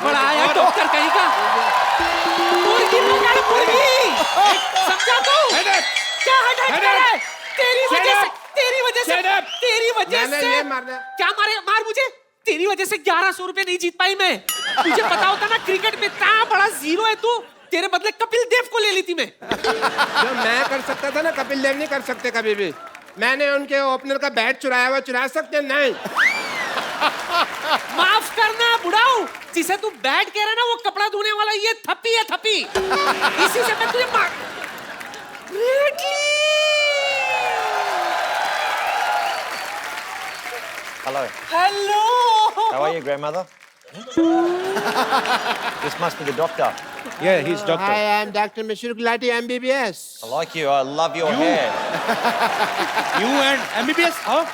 बड़ा आया डॉक्टर कहीं का। मुर्गी मंगाए मुर्गी। समझा तू? क्या हटक करे? तेरी वजह से ये मारना। क्या मार मुझे? तेरी वजह से 1100 रुपए नहीं जीत पाई मैं। तुझे पता होता ना क्रिकेट में इतना बड़ा जीरो है तू, तेरे बदले कपिल देव को ले लेती मैं। जो मैं कर सकता था ना कपिल देव नहीं कर सकते कभी भी। मैंने उनके ओपनर का बैट चुराया हुआ, चुरा सकते नहीं। माफ करना बुढ़ाऊ, जिसे तू बैट कह रहा ना वो कपड़ा धोने वाला ये थप्पी है थप्पी। इसी से मैं तुझे मार। Hello. Hello. How are you, grandmother? This must be the doctor. Yeah, he's doctor. I am Dr. Mishra Gulati, MBBS. I like you. I love your hair. You and MBBS? Huh?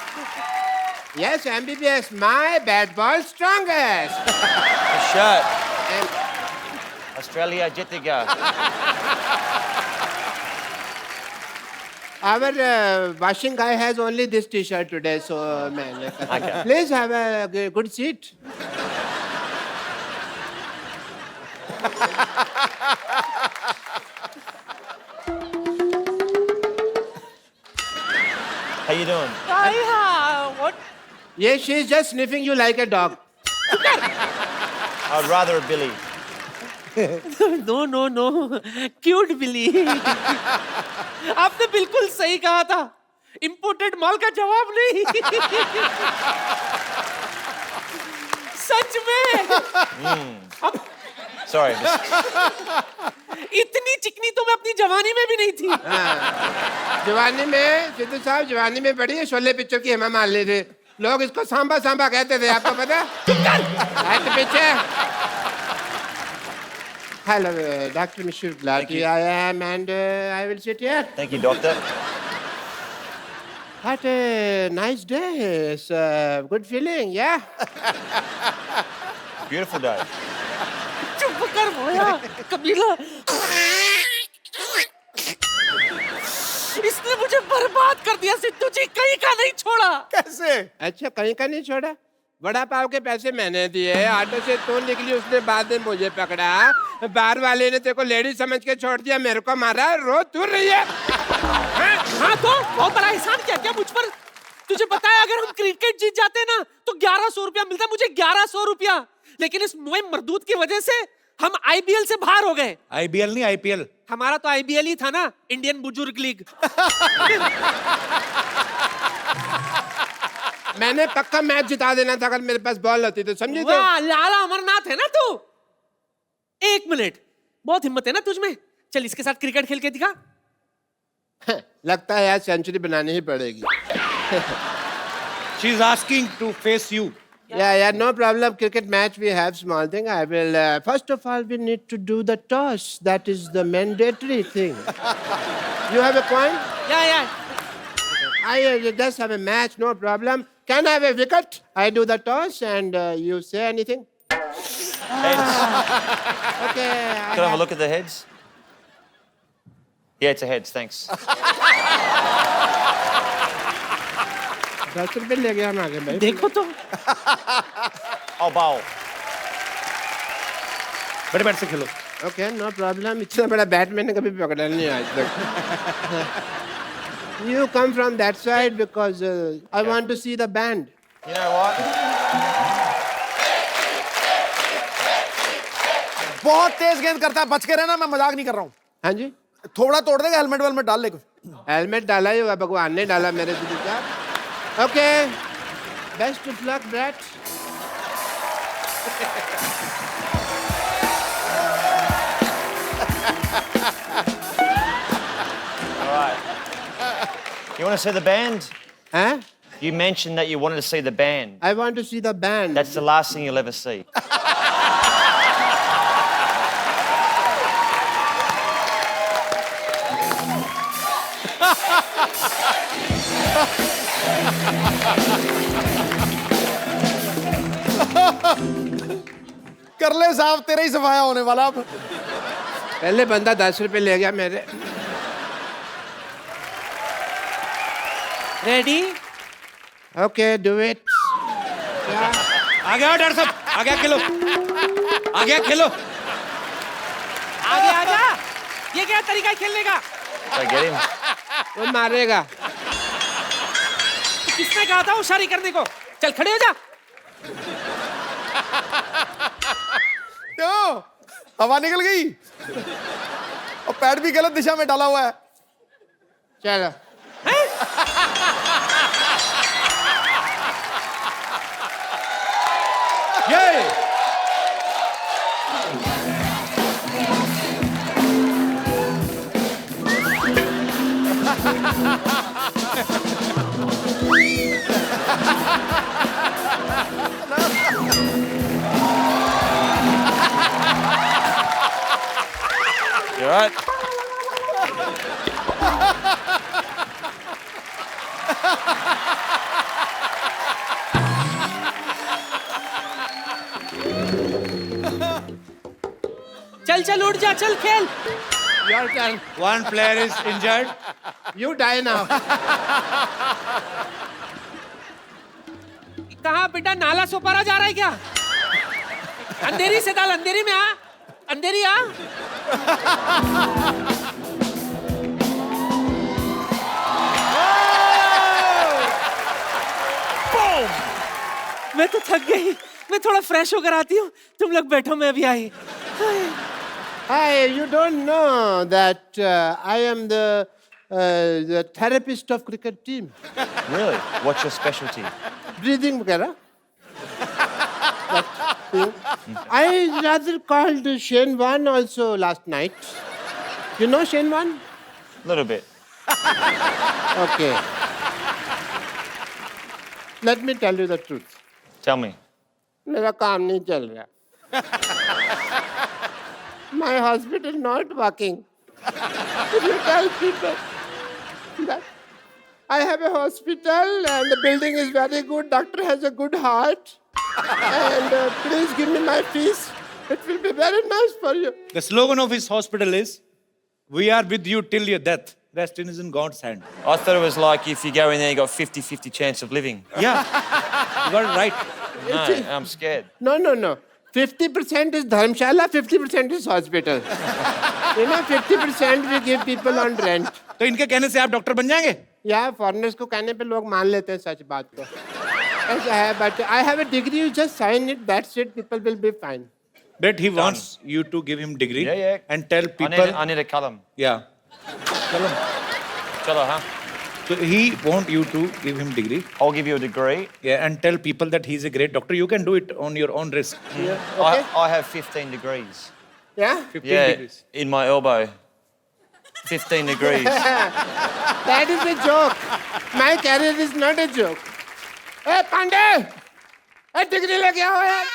Yes, MBBS, my bat ball strongest. The shirt. And Australia Jitiga. our washing guy has only this T-shirt today, so man, Okay. please have a good seat. How you doing? What? Yes, she's just sniffing you like a dog. I'd rather a Billy. No. Cute Billy. आपने बिल्कुल सही कहा था। Imported माल का जवाब नहीं। सच में। अब Sorry. इतनी चिकनी तो मैं अपनी जवानी में भी नहीं थी। जवानी में सिद्धू साहब जवानी में बड़ी है, शोले पिक्चर की हेमा मालिनी थे। लोग इसको सांबा सांबा कहते थे, आपको पता है? हट पीछे। Hello, Dr. Mishra Gulati. I am, and I will sit here. Thank you, doctor. What a nice day. It's a good feeling, yeah? Beautiful day. चुप कर भोया कबीला। इसने मुझे बर्बाद कर दिया सिद्धू जी, कहीं का नहीं छोड़ा। कैसे? अच्छा, कहीं का नहीं छोड़ा? बड़ा पाव के पैसे मैंने दिए, ऑटो से तू निकली, उसने बाद में मुझे पकड़ा, बार वाले ने तेरे को लेडी समझ के छोड़ दिया, मेरे को मारा, रो तू रही है। हाँ तो बहुत बड़ा एहसान किया क्या मुझ पर? तुझे पता है अगर हम क्रिकेट जीत जाते ना तो 1100 रुपया मिलता, मुझे 1100 रुपया। लेकिन इस मोए मरदूत की वजह से हम आईबीएल से बाहर हो गए। IBL नहीं IPL. हमारा तो आईबीएल ही था ना, इंडियन बुजुर्ग लीग। मैंने पक्का मैच जिता देना था अगर मेरे पास बॉल होती तो, समझी? तो वाह, लाला अमरनाथ है ना तू। एक मिनट, बहुत हिम्मत है ना तुझमें। चल इसके साथ क्रिकेट खेल के दिखा। लगता है यार सेंचुरी बनानी ही पड़ेगी। She's asking to face you. Yeah, no problem. Cricket match, we have small thing. I will, first of all, we need to do the toss. That is the mandatory thing. You have a point? Yeah. I just have a match, no problem. Can I have a wicket? I do the toss and you say anything? Heads. Okay. Can I have a look at the heads? Yeah, it's a heads, thanks. 10 रुपए ले गया हम आगे भाई। देखो तो। I'll bowl. बड़े bat से खेलो. Okay, no problem. इतना बड़ा बैट मैंने कभी पकड़ा नहीं आज तक। You come from that side because I want to see the band. You know what? बहुत तेज गेंद करता है, बच के रहना, मैं मजाक नहीं कर रहा हूँ। हाँ जी? थोड़ा तोड़ देगा, हेलमेट वेलमेट डाल ले कुछ। हेलमेट डाला ही हुआ, भगवान ने डाला मेरे दिल का। Okay, best of luck brat. All right. You want to see the band? Huh? You mentioned that you wanted to see the band. I want to see the band. That's the last thing you'll ever see. कर ले साहब, तेरा ही सफाया होने वाला अब। पहले बंदा 10 रुपए ले गया मेरे। रेडी? Okay, do it. आ गया डॉक्टर साहब, आ गया खेलो. आ गया खेलो. आगे आजा। ये क्या तरीका है खेलने का? So get him. वो मारेगा. किसने कहा था होशियारी करने को? चल खड़े हो जा। क्यों? हवा निकल गई और पैर भी गलत दिशा में डाला हुआ है. चलो. Yay! You alright? चल चल उठ जा, चल खेल। Your turn. One player is injured. You die now. कहाँ बेटा, नाला सोपारा जा रहा है क्या? अंधेरी से डाल, अंधेरी में आ, अंधेरी आ। मैं तो थक गई, मैं थोड़ा फ्रेश होकर आती हूँ, तुम लोग बैठो, मैं अभी आई। Hi, you don't know that I am the therapist of cricket team. Really? What's your specialty? Breathing वगैरह. That thing. I rather called Shane Warne also last night. You know Shane Warne? Little bit. Okay. Let me tell you the truth. Tell me. मेरा काम नहीं चल रहा. My hospital not working. If you tell people that I have a hospital and the building is very good, doctor has a good heart, and please give me my fees. It will be very nice for you. The slogan of his hospital is, "We are with you till your death. Rest is in God's hand." I thought it was like if you go in there, you got 50-50 chance of living. Yeah, you got it right. No, I'm scared. No. 50% is dharmshala, 50% is hospital. You know, 50% we give people on rent. तो इनके कहने से आप doctor बन जाएंगे? Yeah, foreigners को कहने पे लोग मान लेते हैं सच बात को. ऐसा है, but I have a degree, you just sign it, that's it, people will be fine. But he wants you to give him degree Yeah. and tell people. I need a column. Yeah. Chalo. Chalo, huh? So he want you to give him degree. I'll give you a degree. Yeah, and tell people that he's a great doctor. You can do it on your own risk. Okay? I have 15 degrees. Yeah? 15 degrees. In my elbow. 15 degrees. That is a joke. My career is not a joke. Hey, Pandey! Hey, degree लेके आओ यार.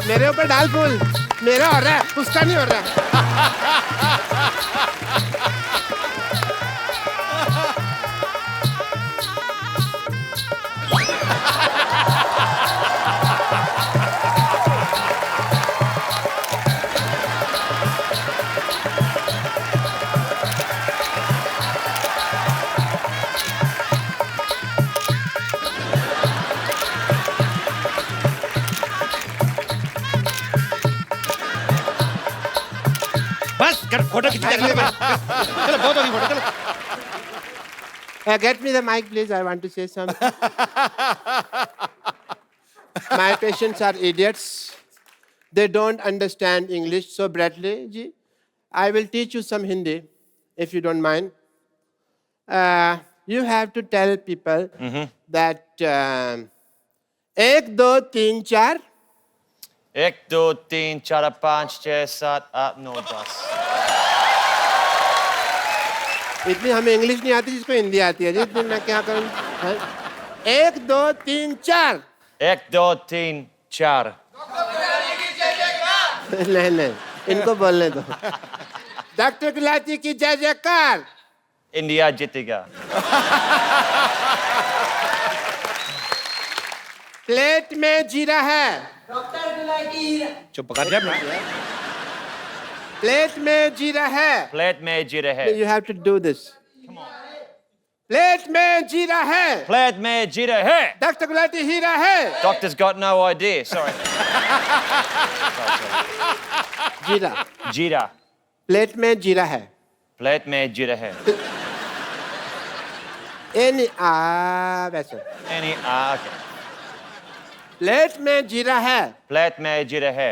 मेरे ऊपर डाल फूल. मेरा हो रहा है, उसका नहीं हो रहा. बस कर फोटो खींच ले. चलो बहुत होगी फोटो. चलो. Get me the mic, please. I want to say something. My patients are idiots. They don't understand English. So, Bradley ji, I will teach you some Hindi, if you don't mind. You have to tell people that 1, 2, 3, 4. 1, 2, 3, 4, 5, 6, 7, 8, 9, 10. इतनी हमें English नहीं आती जिसको हिंदी आती है जी. इतनी मैं क्या करूं? 1, 2, 3, 4. 1, 2, 3, 4. नहीं, इनको बोलने दो. डॉक्टर गुलाटी की जय जयकार. India जीतेगा. प्लेट में जीरा है। चुप कर जा मैं। प्लेट में जीरा है। Plate में जीरा है. You have to do this. Plate में जीरा है। Plate में जीरा है. डॉक्टर गुलाटी हीरा है। Doctor's got no idea. Sorry. जीरा। Jeera. प्लेट में जीरा है। Plate में जीरा है. वैसे Okay. प्लेट में जीरा है। Plate में जीरा है.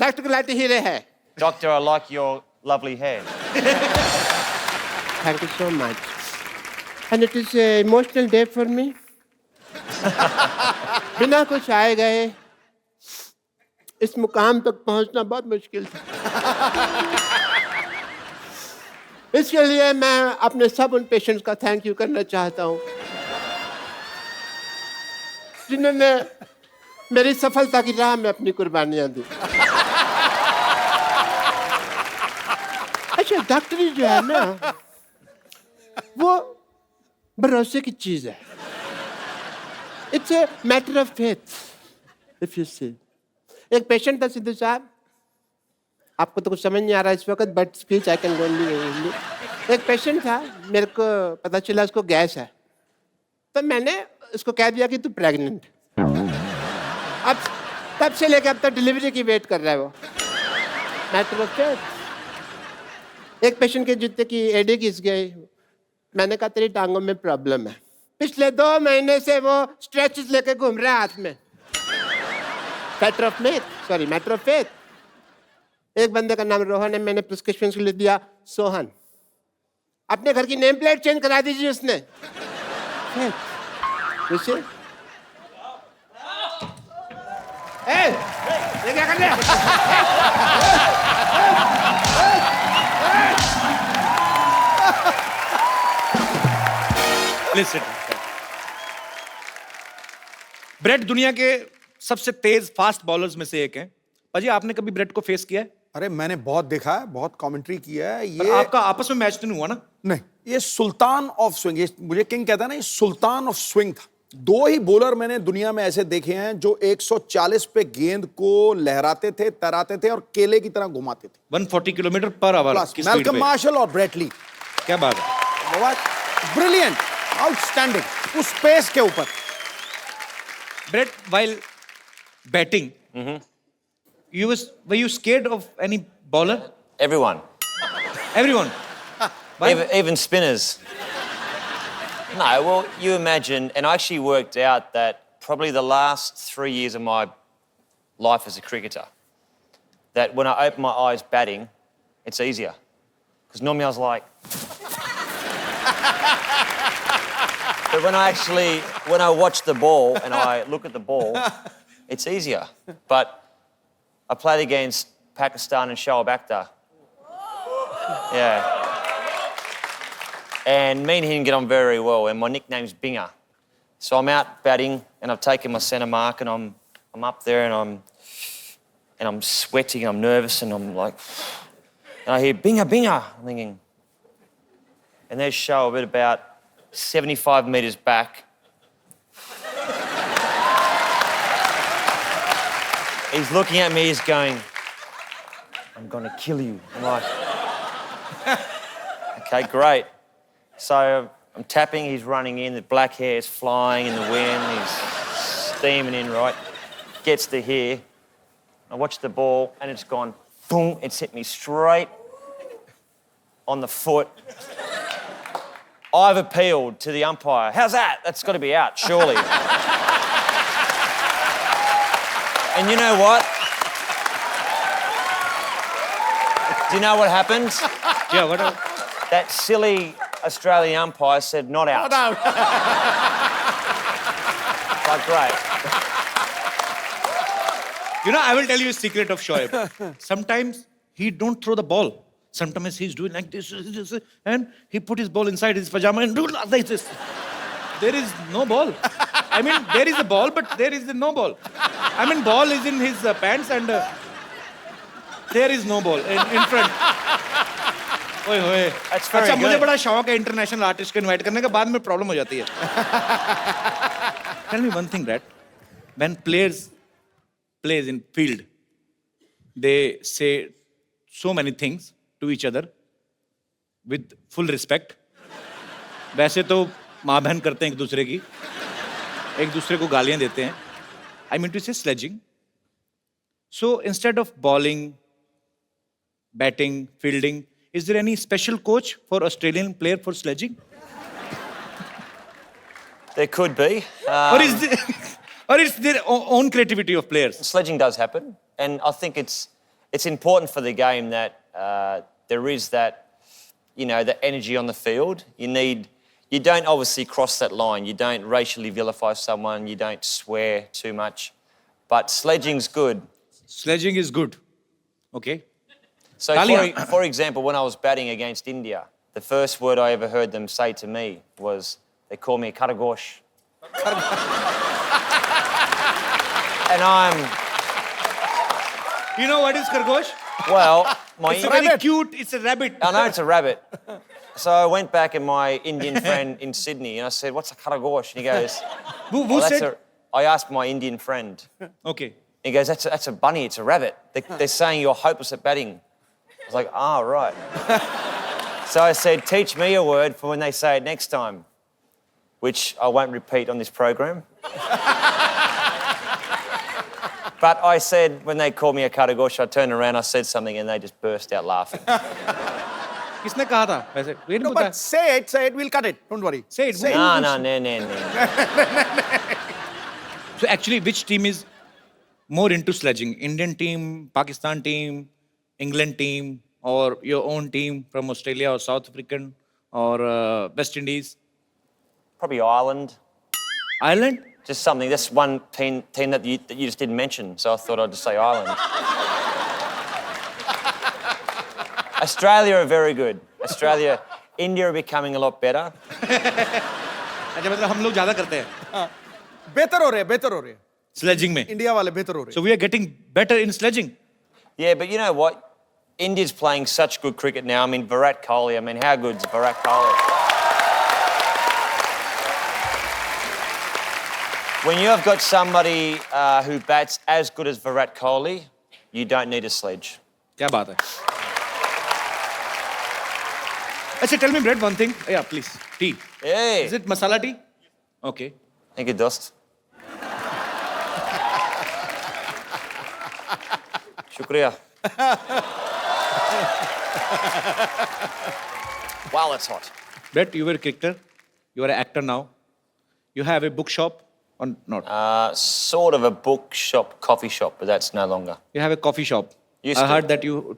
डॉक्टर गुलाटी हीरे है। Doctor, I like your lovely hair. Thank you so much. And it is an emotional day for me. बिना कुछ आए गए इस मुकाम तक पहुंचना बहुत मुश्किल था। इसके लिए मैं अपने सब उन पेशेंट्स का थैंक यू करना चाहता हूं जिन्होंने मेरी सफलता की राह में अपनी कुर्बानियां दी। अच्छा, डॉक्टरी जो है ना वो भरोसे की चीज है। It's a matter of faith if you see. एक पेशेंट था सिद्धू साहब, आपको तो कुछ समझ नहीं आ रहा इस वक्त, but speech I can only. एक पेशेंट था, मेरे को पता चला उसको गैस है, तो मैंने उसको कह दिया कि तू प्रेग्नेंट। अब तब से लेकर अब तक डिलीवरी की वेट कर रहा है वो। Matter of faith. एक पेशेंट के जूते की एडी घिस गई, मैंने कहा तेरी टांगों में प्रॉब्लम है। पिछले 2 महीने से वो स्ट्रेचेस लेके घूम रहा है हाथ में। Matter of faith. एक बंदे का नाम रोहन है, मैंने प्रिस्क्रिप्शन के लिए दिया सोहन। अपने घर की नेम प्लेट चेंज करा दीजिए उसने। ये क्या कर रहे हैं? Listen. ब्रेट दुनिया के सबसे तेज फास्ट बॉलर्स में से एक है। पाजी, आपने कभी ब्रेट को फेस किया है? अरे मैंने बहुत देखा है, बहुत कमेंट्री किया है। पर ये आपका आपस में मैच तो नहीं हुआ ना? नहीं, ये सुल्तान ऑफ स्विंग, ये मुझे किंग कहता है ना, ये सुल्तान ऑफ स्विंग था। 2 ही बॉलर मैंने दुनिया में ऐसे देखे हैं जो 140 पे गेंद को लहराते थे, तराते थे और केले की तरह घुमाते थे। 140 किलोमीटर पर आवर की स्पीड मैल्कम पे। मार्शल और ब्रेट ली। क्या बात है। ब्रिलियंट, आउटस्टैंडिंग, उस पेस के ऊपर। Brett, while batting, were you scared of any bowler? Everyone. Everyone. Why? Even spinners. No, well, you imagine, and I actually worked out that probably the last 3 years of my life as a cricketer, that when I open my eyes batting, it's easier. Because normally I was like... But when I watch the ball and I look at the ball, it's easier. But I played against Pakistan and Shoaib Akhtar. Yeah. And me and him get on very well, and my nickname's Binger. So I'm out batting, and I've taken my centre mark, and I'm up there, and I'm sweating, and I'm nervous, and I'm like, and I hear Binger, Binger. I'm thinking, and there's Shoaib at about 75 metres back. He's looking at me, he's going, I'm gonna kill you. I'm like, okay, great. So I'm tapping, he's running in, the black hair is flying in the wind, he's steaming in, right? Gets to here. I watch the ball and it's gone, boom, it's hit me straight on the foot. I've appealed to the umpire. How's that? That's got to be out, surely. And you know what? Do you know what happened? Yeah, what? That silly Australian umpire said not out. Not out. Like, great. You know, I will tell you a secret of Shoaib. Sometimes he don't throw the ball. Sometimes he's doing like this, and he put his ball inside his pajama and do like this. There is no ball. I mean, there is a ball, but there is no ball. I mean, ball is in his pants and there is no ball in front. ओए होए। That's very अच्छा, मुझे good. बड़ा शौक है international artist को invite करने का, बाद में प्रॉब्लम हो जाती है। tell me one thing, Brett. When players plays in field, they say so many things to each other with full respect. वैसे तो माँ बहन करते हैं एक दूसरे को गालियां देते हैं. I mean to say sledging. So instead of bowling, batting, fielding, is there any special coach for Australian player for sledging? There could be. Or it's their own creativity of players? Sledging does happen, and I think it's important for the game that there is that, you know, the energy on the field. You don't obviously cross that line. You don't racially vilify someone. You don't swear too much, but sledging's good. Sledging is good. Okay. So, Talia. for example, when I was batting against India, the first word I ever heard them say to me was, they call me Karagosh. And You know what is Khargosh? well, It's a very cute, it's a rabbit. I know it's a rabbit. So I went back and my Indian friend in Sydney and I said, what's a Karagosh? And he goes, Who "Oh, that's said? I asked my Indian friend. Okay. He goes, that's a bunny, it's a rabbit. They're saying you're hopeless at batting. I was like, right. So I said, teach me a word for when they say it next time, which I won't repeat on this program. But I said, when they called me a Karagosh, I turned around, I said something, and they just burst out laughing. किसने कहा था वैसे? Wait, No, but say it, we'll cut it. Don't worry. Say it. No. So actually, which team is more into sledging? Indian team, Pakistan team, England team, or your own team from Australia or South African or West Indies? Probably Ireland. Ireland? Just something. That's one team that you just didn't mention, so I thought I'd just say Ireland. Australia are very good. India are becoming a lot better. अच्छा मतलब हम लोग ज़्यादा करते हैं बेहतर हो रहे हैं sledging में. इंडिया वाले बेहतर हो रहे हैं So we are getting better in sledging. Yeah, but you know what? India's playing such good cricket now. I mean, Virat Kohli. I mean, how good's Virat Kohli? When you have got somebody who bats as good as Virat Kohli, you don't need a sledge. क्या बात है? अच्छा, tell me, Brett, one thing. Yeah, please. Tea. Hey. Is it masala tea? Okay. Thank you, Dost. Shukriya. Wow, that's hot. Brett, you were a cricketer. You are an actor now. You have a bookshop or not? Sort of a bookshop, coffee shop, but that's no longer. You have a coffee shop. Used I to. heard that you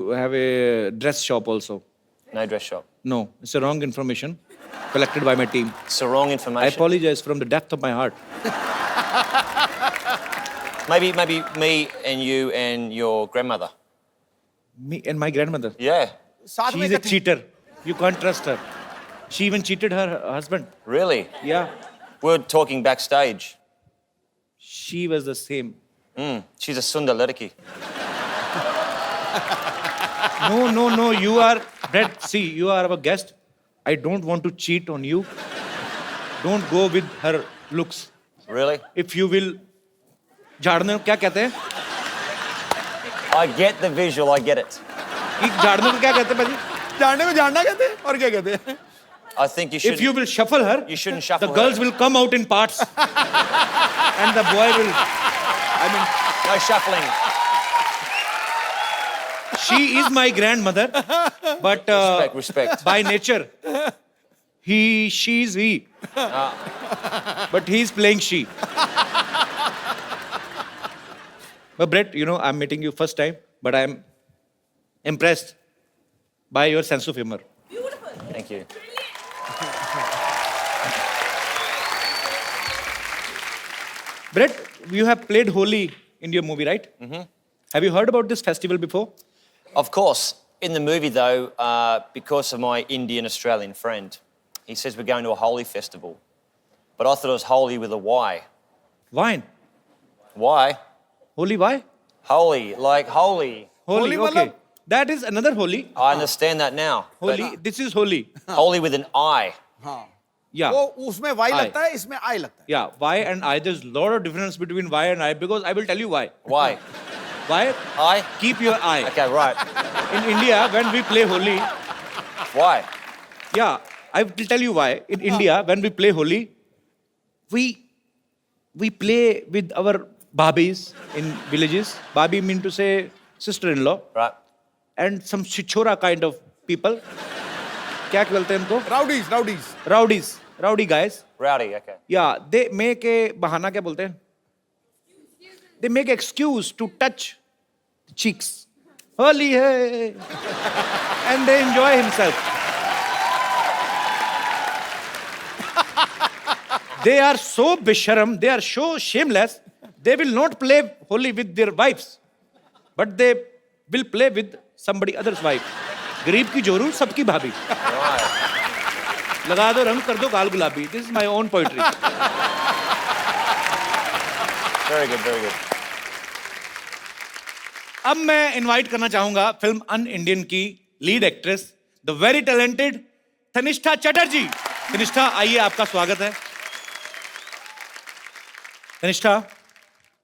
have a dress shop also. No dress shop. No, it's a wrong information collected by my team. It's the wrong I information. apologize from the depth of my heart. Maybe me and you and your grandmother. Me and my grandmother. Yeah. साथ में She's a cheater. You can't trust her. She even cheated her husband. Really? Yeah. We were talking backstage. She was the same. She's a Sundar Ladaki. No. You are, Brett, see, you are our guest. I don't want to cheat on you. Don't go with her looks. Really? If you will, झाड़ने को क्या कहते हैं? I get the visual, I get it. कि झाड़ने को क्या कहते हैं भाजी? जानने में जानना कहते हैं और क्या कहते हैं I think you should. If you will shuffle her, You shouldn't shuffle the her. girls will come out in parts. And the boy will, No shuffling. she is my grandmother, but Respect. by nature, she's he. But he's playing she. But Brett, you know, I'm meeting you first time, but I'm impressed by your sense of humor. Thank you. Brett, you have played Holi in your movie, right? Mm-hmm. Have you heard about this festival before? Of course. In the movie, though, because of my Indian Australian friend, he says we're going to a Holi festival. But I thought it was Holi with a Y. Wine. Why? Holi, why? Holy, like holy. Holi, Holi okay. matlab? That is another Holi. I understand that now. but Holi, this is Holi. Holy with an I. Yeah. वो उसमें Y I. लगता है, इसमें आई लगता है. Yeah, Y and I. There's a lot of difference between Y and I because I will tell you why. Why? Why? I? Keep your eye. Okay, right. In India, when we play Holi, Why? yeah, I will tell you why. In India, when we play Holi, we play with our bhabis in villages. Bhabi mean to say sister-in-law, Right. and some chichora kind of people. क्या बोलते हैं इनको? Rowdies. Rowdy guys. Rowdy, okay. Yeah, they make a बहाना क्या बोलते हैं? They make excuse to touch cheeks. Holi hai, and they enjoy himself. They are so bisharam, they are so shameless. They will not play Holi with their wives, but they will play with somebody other's wife. गरीब की जोरू सबकी भाभी. लगा दो रंग कर दो गाल गुलाबी. This is my own poetry. Very good, very good. अब मैं इनवाइट करना चाहूंगा फिल्म अन इंडियन की lead actress the very talented Tanishtha Chatterjee. Tanishtha आइए, आपका स्वागत है. तनिष्ठा,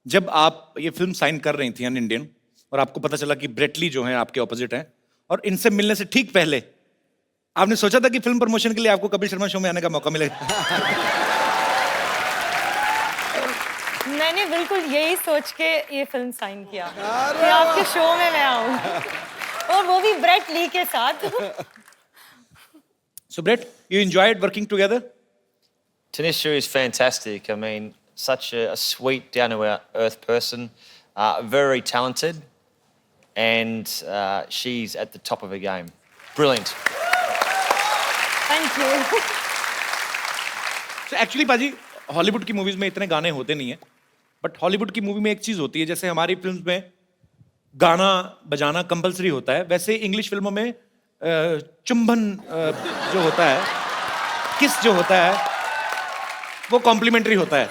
जब आप ये फिल्म साइन कर रही थी अन इंडियन और आपको पता चला कि ब्रेट ली जो है आपके ऑपोजिट हैं और इनसे मिलने से ठीक पहले आपने सोचा था कि फिल्म प्रमोशन के लिए आपको कपिल शर्मा शो में आने का मौका मिलेगा? मैंने बिल्कुल यही सोच के ये फिल्म साइन किया कि आपके शो में मैं आऊं, और वो भी ब्रेट ली के साथ. So Brett, you enjoyed working together? Tanisha is fantastic. I mean, such a sweet, down-to-earth person, very talented, and she's at the top of her game. Brilliant. Thank you. So actually पाजी, Hollywood की movies में इतने गाने होते नहीं है, but Hollywood की movie में एक चीज होती है, जैसे हमारी फिल्म्स में गाना बजाना कंपलसरी होता है, वैसे इंग्लिश फिल्मों में चुंबन जो होता है, किस जो होता है, वो कॉम्प्लीमेंट्री होता है.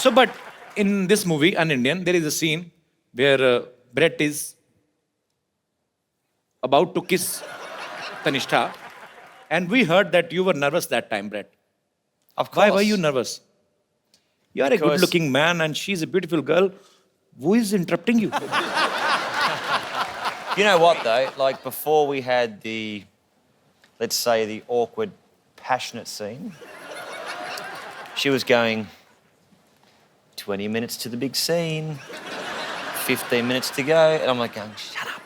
So but in this movie an Indian there is a scene where Brett is about to kiss Tanishtha, and we heard that you were nervous that time, Brett. Of course. Why were you nervous? You are a Because- good-looking man, and she's a beautiful girl. Who is interrupting you? You know what, though? Like, before we had the, let's say, the awkward, passionate scene, she was going 20 minutes to the big scene, 15 minutes to go, and I'm like going, shut up.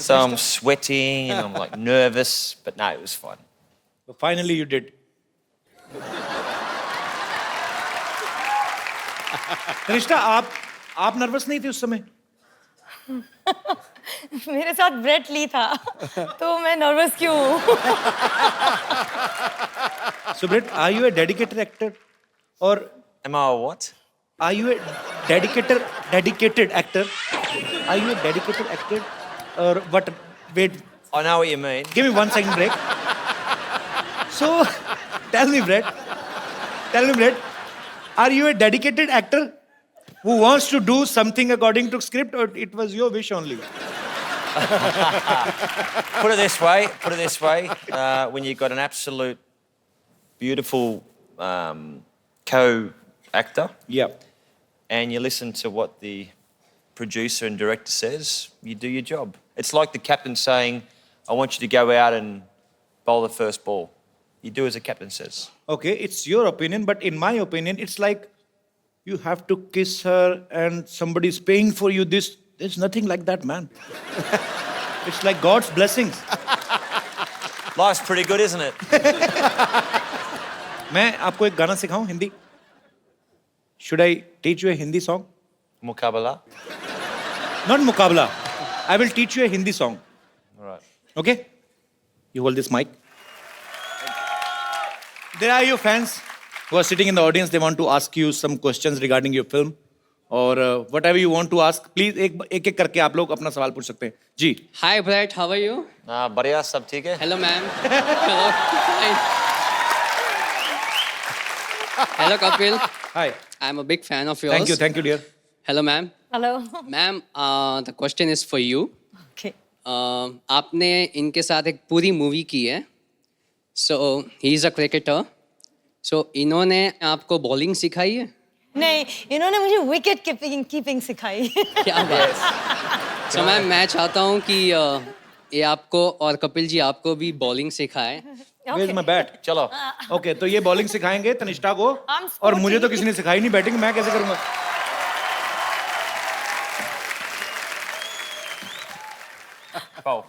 So I'm sweating and I'm like nervous, but no, it was fun. But finally, you did. Tanishtha, आप nervous नहीं थे उस समय? मेरे साथ Brett Lee था, तो मैं नर्वस क्यों हूँ? So Brett, are you a dedicated actor, or Am I a what? are you a dedicated actor? Are you a dedicated actor, or what? Wait, I know what you mean. give me 1 second break. So, tell me, Brett, are you a dedicated actor who wants to do something according to script, or it was your wish only? Put it this way. When you've got an absolute beautiful co-actor Yeah. and you listen to what the producer and director says, you do your job. It's like the captain saying, I want you to go out and bowl the first ball. You do as the captain says. Okay, it's your opinion, but in my opinion, it's like you have to kiss her and somebody's paying for you this. There's nothing like that, man. It's like God's blessings. Life's pretty good, isn't it? मैं आपको एक गाना सिखाऊं Hindi? Should I teach you a Hindi song? Mukabala. Not मुकाबला. I will teach you a Hindi song. All right. Okay? You hold this mic. There are your fans who are sitting in the audience. They want to ask you some questions regarding your film. और whatever you want to ask, please एक एक करके आप लोग अपना सवाल पूछ सकते हैं. जी. Hi Brett, how are you? बढ़िया, सब ठीक है? Hello ma'am. Hello. Hi. Hello Kapil. Hi. I'm a big fan of yours. Thank you, dear. Hello ma'am. Hello. Ma'am, the question is for you. Okay. आपने इनके साथ एक पूरी movie की है. So he's a cricketer. So इन्होंने आपको bowling सिखाई है? नहीं, इन्होंने मुझे विकेट कीपिंग सिखाई। क्या बात? So मैम मैं चाहता हूँ कि ये आपको और कपिल जी आपको भी बॉलिंग सिखाए। Where's my bat? चलो। Okay, तो ये बॉलिंग सिखाएंगे तनिष्ठा को I'm और मुझे तो sporty. किसी ने सिखाई नहीं बैटिंग, मैं कैसे करूंगा? Bowl.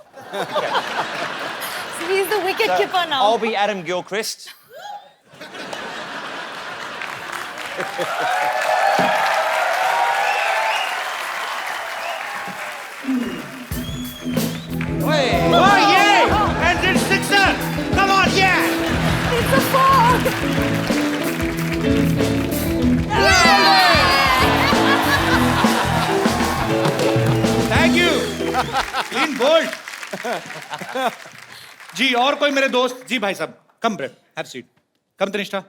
So he's the wicket keeper now. I'll be Adam Gilchrist. Oh yeah! And it's sixer! Come on, yeah! It's a four. Thank you. Clean bold. जी और कोई मेरे दोस्त जी भाई साहब come Brad have seat come Tanishtha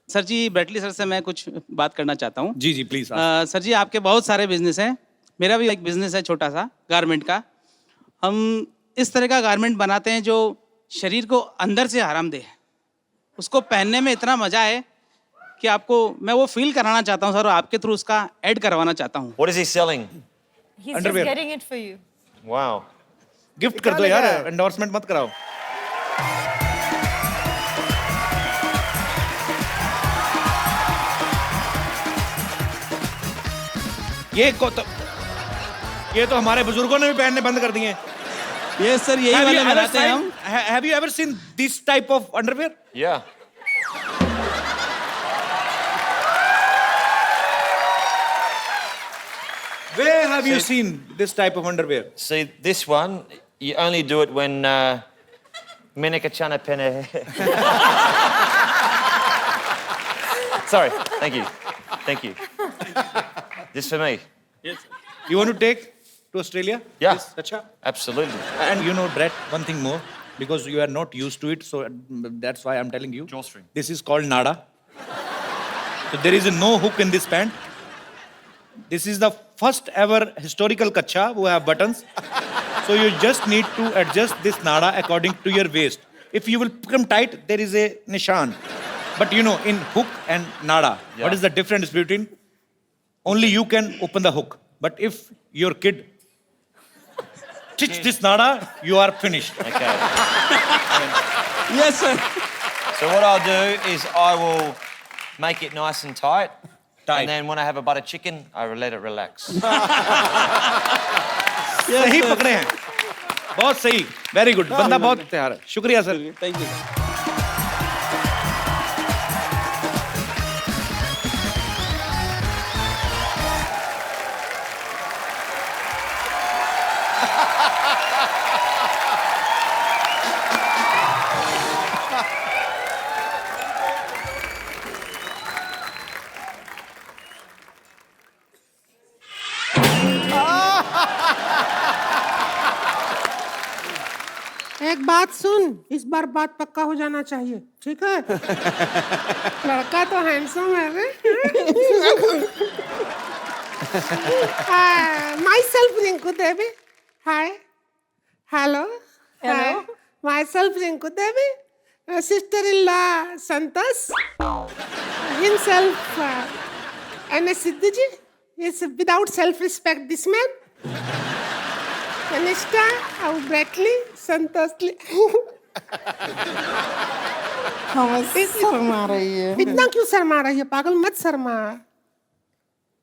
sir ji Bradley sir से मैं कुछ बात करना चाहता हूँ। जी जी प्लीज सर जी आपके बहुत सारे बिजनेस हैं, मेरा भी एक बिजनेस है छोटा सा गारमेंट का। हम इस तरह का गारमेंट बनाते हैं जो शरीर को अंदर से आराम दे, उसको पहनने में इतना मजा है कि आपको मैं वो फील कराना चाहता हूँ सर, और आपके थ्रू उसका ऐड करवाना चाहता हूँ। What is he selling? He's Underwear. just getting it for you. Wow. Gift कर दो यार, एंडोर्समेंट मत कराओ। ये तो हमारे बुजुर्गों ने भी पहनने बंद कर दिए हैं। ये सर यही वाले बनाते हैं हम। Have you ever seen this type of underwear? Yeah. Where have you seen this type of underwear? See, this one, you only do it when Menika Chana Pene. Sorry, thank you. Thank you. This for me. You want to take to Australia? Yeah. Yes, acha. Absolutely. And you know, Brett, one thing more, because you are not used to it, so that's why I'm telling you. Drawstring. This is called nada. So there is no hook in this pant. This is the first ever historical kacha who have buttons. So you just need to adjust this nada according to your waist. If you will become tight, there is a nishan. But you know, in hook and nada, Yeah. what is the difference between? Only you can open the hook. But if your kid stitch this nada, you are finished. Okay. Yes sir. So what I'll do is I will make it nice and tight. Tight. And then when I have a butter chicken, I will let it relax. सही पकड़े हैं, बहुत सही, very good, बंदा बहुत तैयार है, शुक्रिया सर। Thank you. एक बात सुन, इस बार बात पक्का हो जाना चाहिए, ठीक है? लड़का तो हैंडसम है रे। Myself Rinku Devi, hi, hello, Hello. Myself Rinku Devi, sister in law Santosh, himself an Sidhu ji, is without self respect this man, Kanishka, how brightly, संतोषली। शर्मा रही है। इतना क्यों शर्मा रही है? पागल मत शर्मा।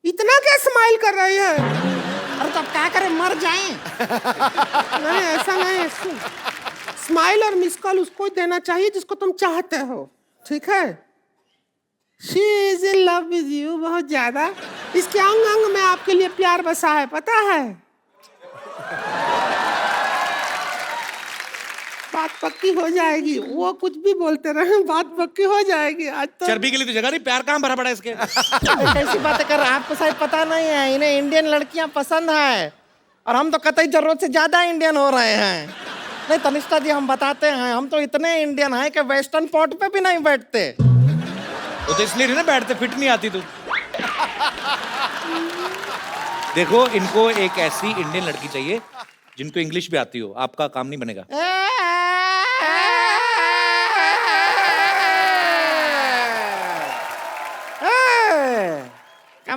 इतना क्या स्माइल कर रही है? अरे तो क्या करें, मर जाएं। नहीं ऐसा नहीं, स्माइल और मिस कॉल उसको ही देना चाहिए जिसको तुम चाहते हो, ठीक है? She is in love with you बहुत ज्यादा। इसके अंग अंग में आपके लिए प्यार बसा है, पता है? बात पक्की हो जाएगी, वो कुछ भी बोलते रहे, बात पक्की हो जाएगी आज तो। चर्बी के लिए तो जगह नहीं, प्यार कहाँ भरा पड़ा है इसके? कैसी बातें कर रहे हैं, आपको शायद पता नहीं है, इन्हें इंडियन लड़कियां पसंद है और हम तो कतई जरूरत से ज्यादा इंडियन हो रहे हैं। नहीं तनिष्ठा जी, हम बताते हैं, हम तो इतने इंडियन हैं कि वेस्टर्न पॉट पे भी नहीं बैठते। वो तो इसलिए नहीं ना बैठते, फिट नहीं आती तू। देखो, इनको एक ऐसी इंडियन लड़की चाहिए जिनको इंग्लिश भी आती हो, आपका काम नहीं बनेगा।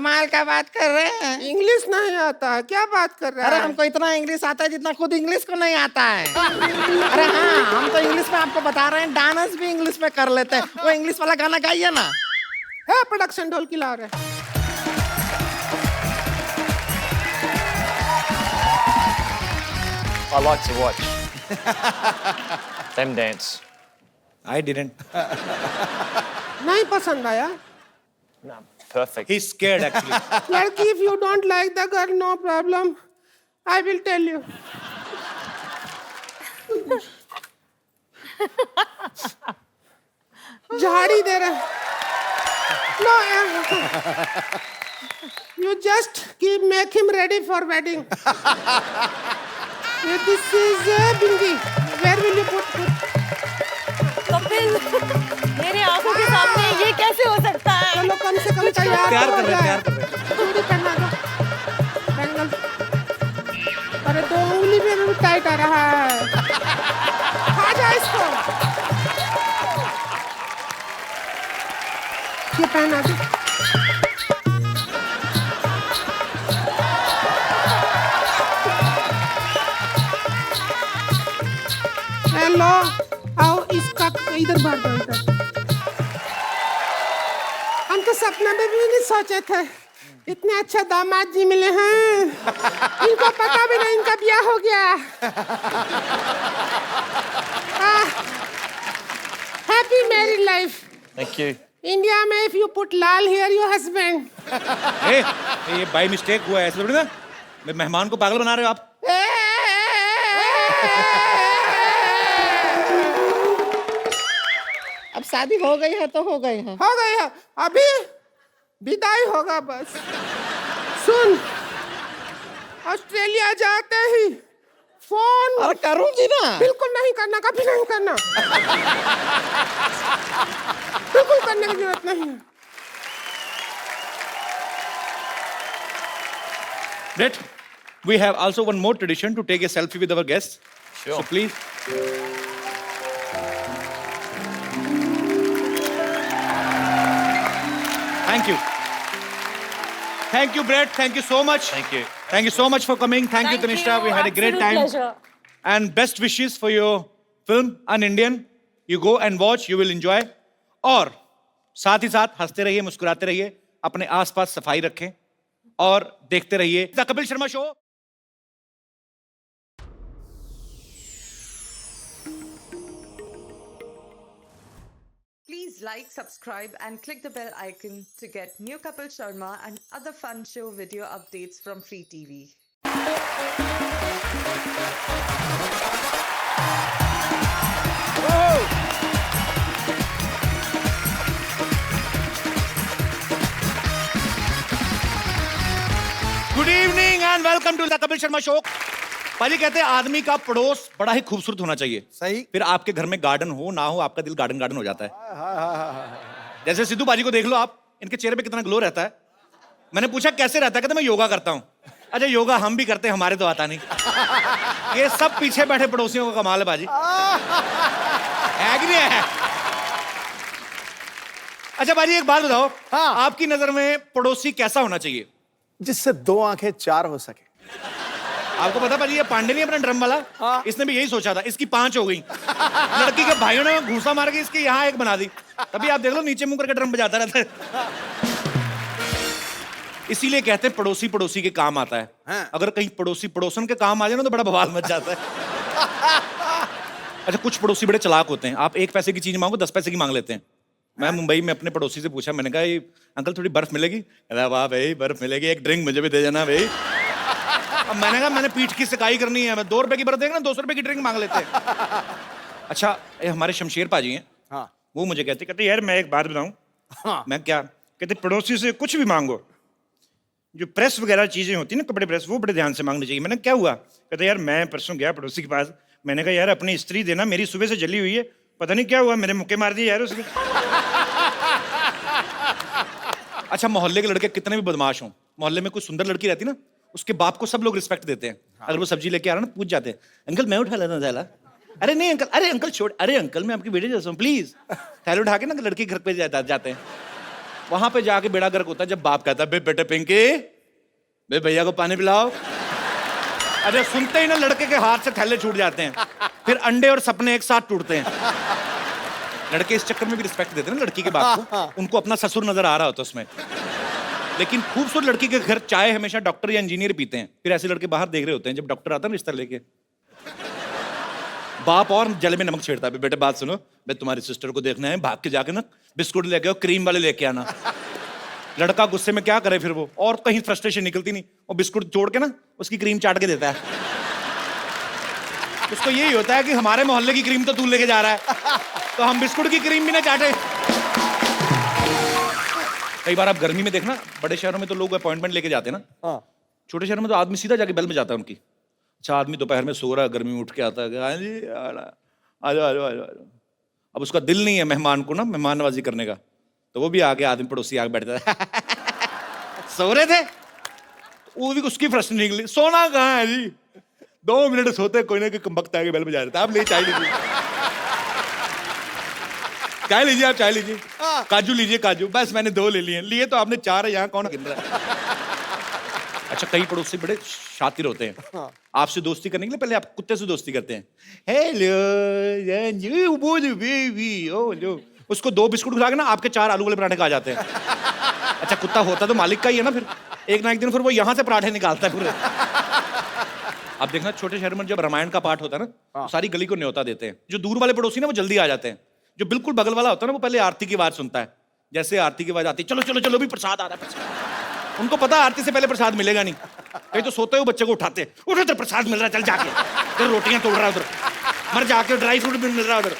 कमाल का बात कर रहे हैं। इंग्लिश नहीं आता है, क्या बात कर रहा अरे है? हमको इतना इंग्लिश आता है जितना खुद इंग्लिश को नहीं आता है। अरे हाँ, हम तो इंग्लिश में आपको बता रहे हैं, डांस भी इंग्लिश में कर लेते हैं। वो इंग्लिश वाला गाना गाइए ना। है प्रोडक्शन ढोल की ला रहे। I like to watch them dance. I didn't. नहीं पसंद आया? No, perfect. He's scared actually. लड़की, if you don't like the girl, no problem. I will tell you. झाड़ी दे रहे। No, you just make him ready for wedding. This is Bingi. Where will you put? Kapil, मेरे आंखों के सामने ये कैसे हो सकता है? चलो कम से कम तैयार प्यार तो कर हो रहे हैं, जाए। प्यार कर रहे हैं। चूड़ी पहना दो। बैंगल। अरे 2 उंगली में भी टाइट आ रहा है। खा जा इसको। ये पहना दो। हेलो, आओ इसका इधर भर दो इधर। हम तो सपने में भी नहीं सोचे थे इतने अच्छे दामाद जी मिले हैं। इनको पता भी नहीं इनका ब्याह हो गया। Happy married life. Thank you. India में if you put lal here your husband. ये बाय मिस्टेक हुआ है, ऐसा थोड़ी ना। मेहमान को पागल बना रहे हो आप। अब शादी हो गई है तो हो गई है। हो गई है, अभी विदाई होगा बस। सुन, ऑस्ट्रेलिया जाते ही फोन। अरे करूंगी ना। बिल्कुल नहीं करना, कभी नहीं करना। बिल्कुल करने की जरूरत नहीं है। Brett, we have also one more tradition to take a selfie with our guests. Sure. So please. Thank you. Thank you, Brett. Thank you so much. Thank you. Thank you so much for coming. Thank you, Tanisha. We had a great Absolute time. pleasure. And best wishes for your film, An Indian. You go and watch. You will enjoy. और साथ ही साथ हंसते रहिए, मुस्कुराते रहिए, अपने आसपास सफाई रखें और देखते रहिए the Kapil Sharma show. Please like, subscribe and click the bell icon to get new Kapil Sharma and other fun show video updates from Free TV. Good evening and welcome to the Kapil Sharma show. पाजी कहते हैं आदमी का पड़ोस बड़ा ही खूबसूरत होना चाहिए। सही। फिर आपके घर में गार्डन हो ना हो, आपका दिल गार्डन गार्डन हो जाता है। जैसे सिद्धू पाजी को देख लो आप, इनके चेहरे पे कितना ग्लो रहता है। मैंने पूछा कैसे रहता है, कहते मैं योगा करता हूँ। अच्छा, योगा हम भी करते हैं, हमारे तो आता नहीं। ये सब पीछे बैठे पड़ोसियों का कमाल है बाजी। है कि नहीं है? अच्छा बाजी, एक बात बताओ। हाँ। आपकी नजर में पड़ोसी कैसा होना चाहिए? जिससे 2 आंखें 4 हो सके। आपको पता पाजी, ये पांडे नहीं अपना ड्रम वाला, हाँ। इसने भी यही सोचा था, इसकी 5 हो गई। लड़की के भाइयों ने घूसा मार के इसके यहाँ 1 बना दी। तभी आप देख लो नीचे मुंह करके ड्रम बजाता रहता है। इसीलिए कहते हैं पड़ोसी पड़ोसी के काम आता है। हाँ। अगर कहीं पड़ोसी पड़ोसन के काम आ जाए ना तो बड़ा बवाल मच जाता है। अच्छा, कुछ पड़ोसी बड़े चालाक होते हैं। आप 1 पैसे की चीज मांगो 10 पैसे की मांग लेते हैं। मैं मुंबई में अपने पड़ोसी से पूछा, मैंने कहा ये अंकल थोड़ी बर्फ मिलेगी? कहता वाह भाई बर्फ मिलेगी, एक ड्रिंक मुझे भी दे देना भाई। अब मैंने कहा मैंने पीठ की सिकाई करनी है, मैं 2 रुपए की बर्फ देगा ना 200 रुपए की ड्रिंक मांग लेते हैं। अच्छा, ये हमारे शमशेर पाजी हैं। हाँ। वो मुझे कहते यार मैं एक बात बताऊं। हाँ। मैं क्या? कहते पड़ोसी से कुछ भी मांगो, जो प्रेस वगैरह चीजें होती है ना, कपड़े प्रेस, वो बड़े ध्यान से मांगनी चाहिए। मैंने क्या हुआ? कहते यार मैं परसों गया पड़ोसी के पास, मैंने कहा यार अपनी स्त्री देना, मेरी सुबह से जली हुई है, पता नहीं क्या हुआ, मेरे मुक्के मार दिए यार उसने। अच्छा, मोहल्ले के लड़के कितने भी बदमाश हों, मोहल्ले में कोई सुंदर लड़की रहती ना, उसके बाप को सब लोग रिस्पेक्ट देते हैं। अगर वो सब्जी लेके आ रहा ना, पूछ जाते हैं अंकल मैं उठा लेना थैला। अरे नहीं अंकल, अरे अंकल छोड़, अरे अंकल मैं आपकी बेटे जैसा हूँ, प्लीज। थैला उठा के ना लड़की घर पे जाते हैं। वहां पे जाके बेड़ा गर्क होता है जब बाप कहता है बे बेटे पिंकी बे भैया को पानी पिलाओ। अरे सुनते ही ना लड़के के हाथ से थैले छूट जाते हैं, फिर अंडे और सपने एक साथ टूटते हैं। लड़के इस चक्कर में भी रिस्पेक्ट देते हैं ना लड़की के बाप को, उनको अपना ससुर नजर आ रहा होता है उसमें। लेकिन खूबसूरत लड़की के घर चाय हमेशा डॉक्टर या इंजीनियर पीते हैं, फिर ऐसे लड़के बाहर देख रहे होते हैं जब डॉक्टर आता है ना रिश्ता लेके। बाप और जल में नमक छेड़ता है, बेटे बात सुनो, मैं तुम्हारी सिस्टर को देखना है, भाग के जाके ना बिस्कुट लेके आओ, क्रीम वाले लेके आना। लड़का गुस्से में क्या करे फिर वो, और कहीं फ्रस्ट्रेशन निकलती नहीं, वो बिस्कुट जोड़ के ना उसकी क्रीम चाट के देता है। उसको यही होता है कि हमारे मोहल्ले की क्रीम तो तू लेके जा रहा है, तो हम बिस्कुट की क्रीम भी ना चाटे। कई बार आप गर्मी में देखना, बड़े शहरों में तो लोग अपॉइंटमेंट लेके जाते हैं ना, छोटे शहरों में तो आदमी सीधा जाके बेल में जाता है उनकी। अच्छा आदमी दोपहर में सो रहा है, गर्मी में उठ के आता है, हाँ जी आ जाओ। अब उसका दिल नहीं है मेहमान को ना मेहमान नवाजी करने का, तो वो भी आके आदमी पड़ोसी आके बैठता है। सो रहे थे, वो भी उसकी प्रश्न निकली, सोना कहाँ है जी, 2 मिनट सोते कोई ना कोई कमबख्त आके बेल बजा देता है, आप ले चाय लीजिए, चाय लीजिए, आप चाय लीजिए, काजू लीजिए काजू, बस मैंने 2 ले लिए तो आपने 4 है, यहाँ कौन गिन रहा है। अच्छा कई पड़ोसी बड़े शातिर होते हैं, आपसे दोस्ती करने के लिए पहले आप कुत्ते से दोस्ती करते हैं, हेलो बेबी, ओ लो, उसको 2 बिस्कुट खिला के ना आपके 4 आलू वाले पराठे खा जाते हैं। अच्छा कुत्ता होता तो मालिक का ही है ना, फिर एक ना एक दिन फिर वो यहाँ से पराठे निकालता है पूरे। आप देखना छोटे शहर में जब रामायण का पाठ होता है ना, तो सारी गली को न्योता देते हैं। जो दूर वाले पड़ोसी ना वो जल्दी आ जाते हैं, जो बिल्कुल बगल वाला होता है ना वो पहले आरती की आवाज सुनता है। जैसे आरती की आवाज आती है, चलो चलो चलो भी प्रसाद आ रहा है, उनको पता आरती से पहले प्रसाद मिलेगा नहीं, कहीं तो सोते हुए बच्चे को उठाते, उठो तो प्रसाद मिल रहा है, चल जाके, फिर रोटियां तोड़ रहा है उधर, मर जाके ड्राई फ्रूट भी मिल रहा है उधर।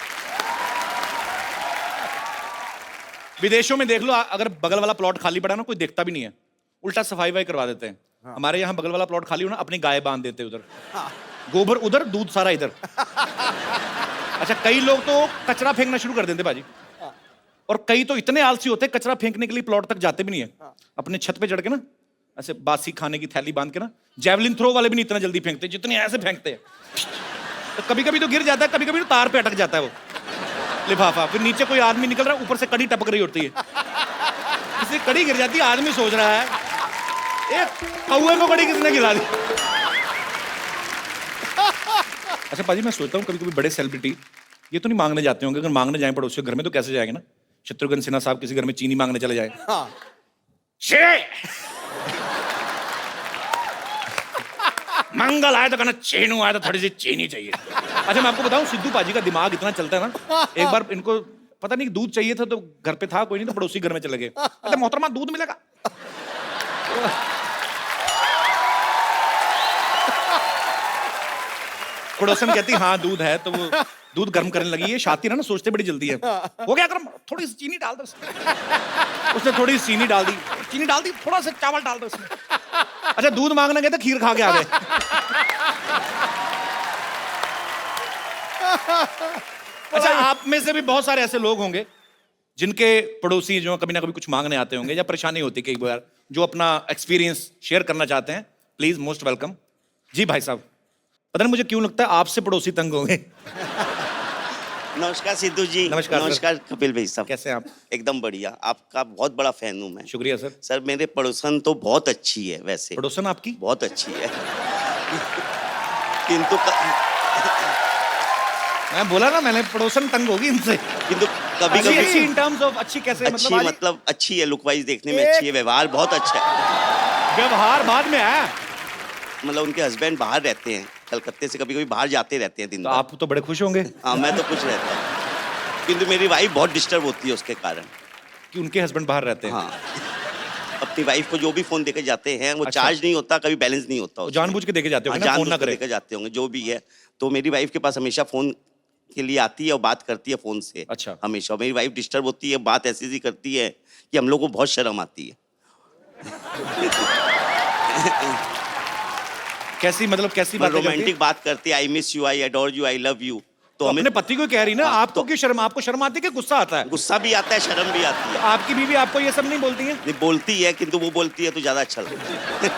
विदेशों में देख लो, अगर बगल वाला प्लॉट खाली पड़ा ना कोई देखता भी नहीं है, उल्टा सफाई वाई करवा देते हैं। हमारे यहाँ बगल वाला प्लॉट खाली हो ना, अपनी गाय बांध देते उधर, गोबर उधर दूध सारा इधर। अच्छा कई लोग तो कचरा फेंकना शुरू कर देते बाजी, और कई तो इतने आलसी होते हैं कचरा फेंकने के लिए प्लॉट तक जाते भी नहीं है, अपने छत पे चढ़ के ना ऐसे बासी खाने की थैली बांध के ना, जैवलिन थ्रो वाले भी नहीं इतना जल्दी फेंकते जितने ऐसे फेंकते हैं। तो कभी कभी तो गिर जाता है, कभी कभी तो तार पे अटक जाता है वो लिफाफा, फिर नीचे कोई आदमी निकल रहा है, ऊपर से कड़ी टपक रही होती है, इसलिए कड़ी गिर जाती है, आदमी सोच रहा है एक कौवे को कड़ी किसने गिरा दी। अच्छा पाजी मैं सोचता हूँ कभी कभी बड़े सेलिब्रिटी ये तो नहीं मांगने जाते होंगे, अगर मांगने जाए पड़ोसियों घर में तो कैसे जाएंगे ना, शत्रुघ्न सिन्हा साहब किसी घर में चीनी मांगने चले जाए, मंगल आया तो कहना चेनू आया तो थोड़ी सी चीनी चाहिए। अच्छा मैं आपको बताऊं सिद्धू पाजी का दिमाग इतना चलता है ना, एक बार इनको पता नहीं दूध चाहिए था तो घर पे था कोई नहीं, तो पड़ोसी घर में चले गए, अरे मोहतरमा दूध मिलेगा, पड़ोसन कहती हाँ दूध है, तो वो दूध गर्म करने लगी, ये शातिर है ना सोचते बड़ी जल्दी है, हो गया गर्म, थोड़ी सी चीनी डाल दो उसने थोड़ी सी चीनी डाल दी, थोड़ा सा चावल डाल दो उसमें। अच्छा दूध मांगने गए तो खीर खा के आ गए। अच्छा आप में से भी बहुत सारे ऐसे लोग होंगे जिनके पड़ोसी जो कभी ना कभी कुछ मांगने आते होंगे या परेशानी होती कई बार, जो अपना एक्सपीरियंस शेयर करना चाहते हैं, प्लीज मोस्ट वेलकम। जी भाई साहब, पता नहीं मुझे क्यों लगता है आपसे पड़ोसी तंग होंगे। नमस्कार सिद्धू जी। नमस्कार कपिल भाई साहब, कैसे हैं आप? एकदम बढ़िया, आपका बहुत बड़ा फैन हूँ मैं। शुक्रिया सर। सर मेरे पड़ोसन तो बहुत अच्छी है, वैसे पड़ोसन आपकी बहुत अच्छी है किंतु मैं बोला ना मैंने पड़ोसन तंग होगी इनसे, किंतु कभी कभी अच्छी इन टर्म्स ऑफ अच्छी कैसे, अच्छी मतलब अच्छी है, लुक वाइज देखने में अच्छी है, व्यवहार बहुत अच्छा है। व्यवहार बाद में आया, मतलब उनके हस्बैंड बाहर रहते हैं कलकत्ते से, कभी कभी बाहर जाते रहते हैं दिन भर। आप तो बड़े खुश होंगे। हाँ मैं तो खुश रहता हूँ, किंतु मेरी वाइफ बहुत डिस्टर्ब होती है उसके कारण कि उनके हस्बैंड बाहर रहते हैं। हाँ अपनी वाइफ को जो भी फोन देके जाते हैं वो अच्छा। चार्ज नहीं होता, कभी बैलेंस नहीं होता, जानबूझ के देके जाते होंगे ना, फोन ना करे। देके जाते होंगे जो भी है, तो मेरी वाइफ के पास हमेशा फोन के लिए आती है और बात करती है फोन से। अच्छा। हमेशा मेरी वाइफ डिस्टर्ब होती है, बात ऐसी ऐसी करती है कि हम लोग को बहुत शर्म आती है। कैसी मतलब कैसी बात, रोमांटिक बात करती है, I miss you, I adore you, I love you, तो हमें अपने पति को कह रही ना, आपको क्यों शर्म, आपको शर्म आती है कि गुस्सा आता है? गुस्सा भी आता है, शर्म भी आती है। आपकी बीवी आपको ये सब नहीं बोलती है? नहीं बोलती है, किंतु वो बोलती है तो ज्यादा अच्छा लगता है।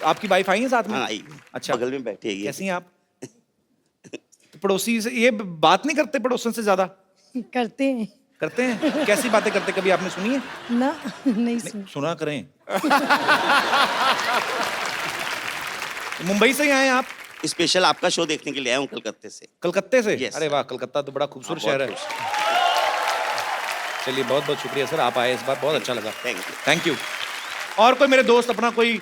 आपकी वाइफ आई है साथ में? हाँ आई, अच्छा, बगल में बैठी है ये। कैसी हैं आप? पड़ोसी से ये बात नहीं करते पड़ोसन से ज्यादा? करते हैं। करते हैं? कैसी बातें करते, कभी आपने सुनी है? ना नहीं सुन सुना करें। मुंबई से ही आए हैं आप? स्पेशल आपका शो देखने के लिए आया हूँ कलकत्ते से। कलकत्ते से? Yes. अरे वाह, कलकत्ता तो बड़ा खूबसूरत हाँ, शहर है। बहुत चलिए, बहुत बहुत शुक्रिया सर, आप आए इस बार, बहुत अच्छा लगा। Thank you. Thank you. और कोई मेरे दोस्त अपना कोई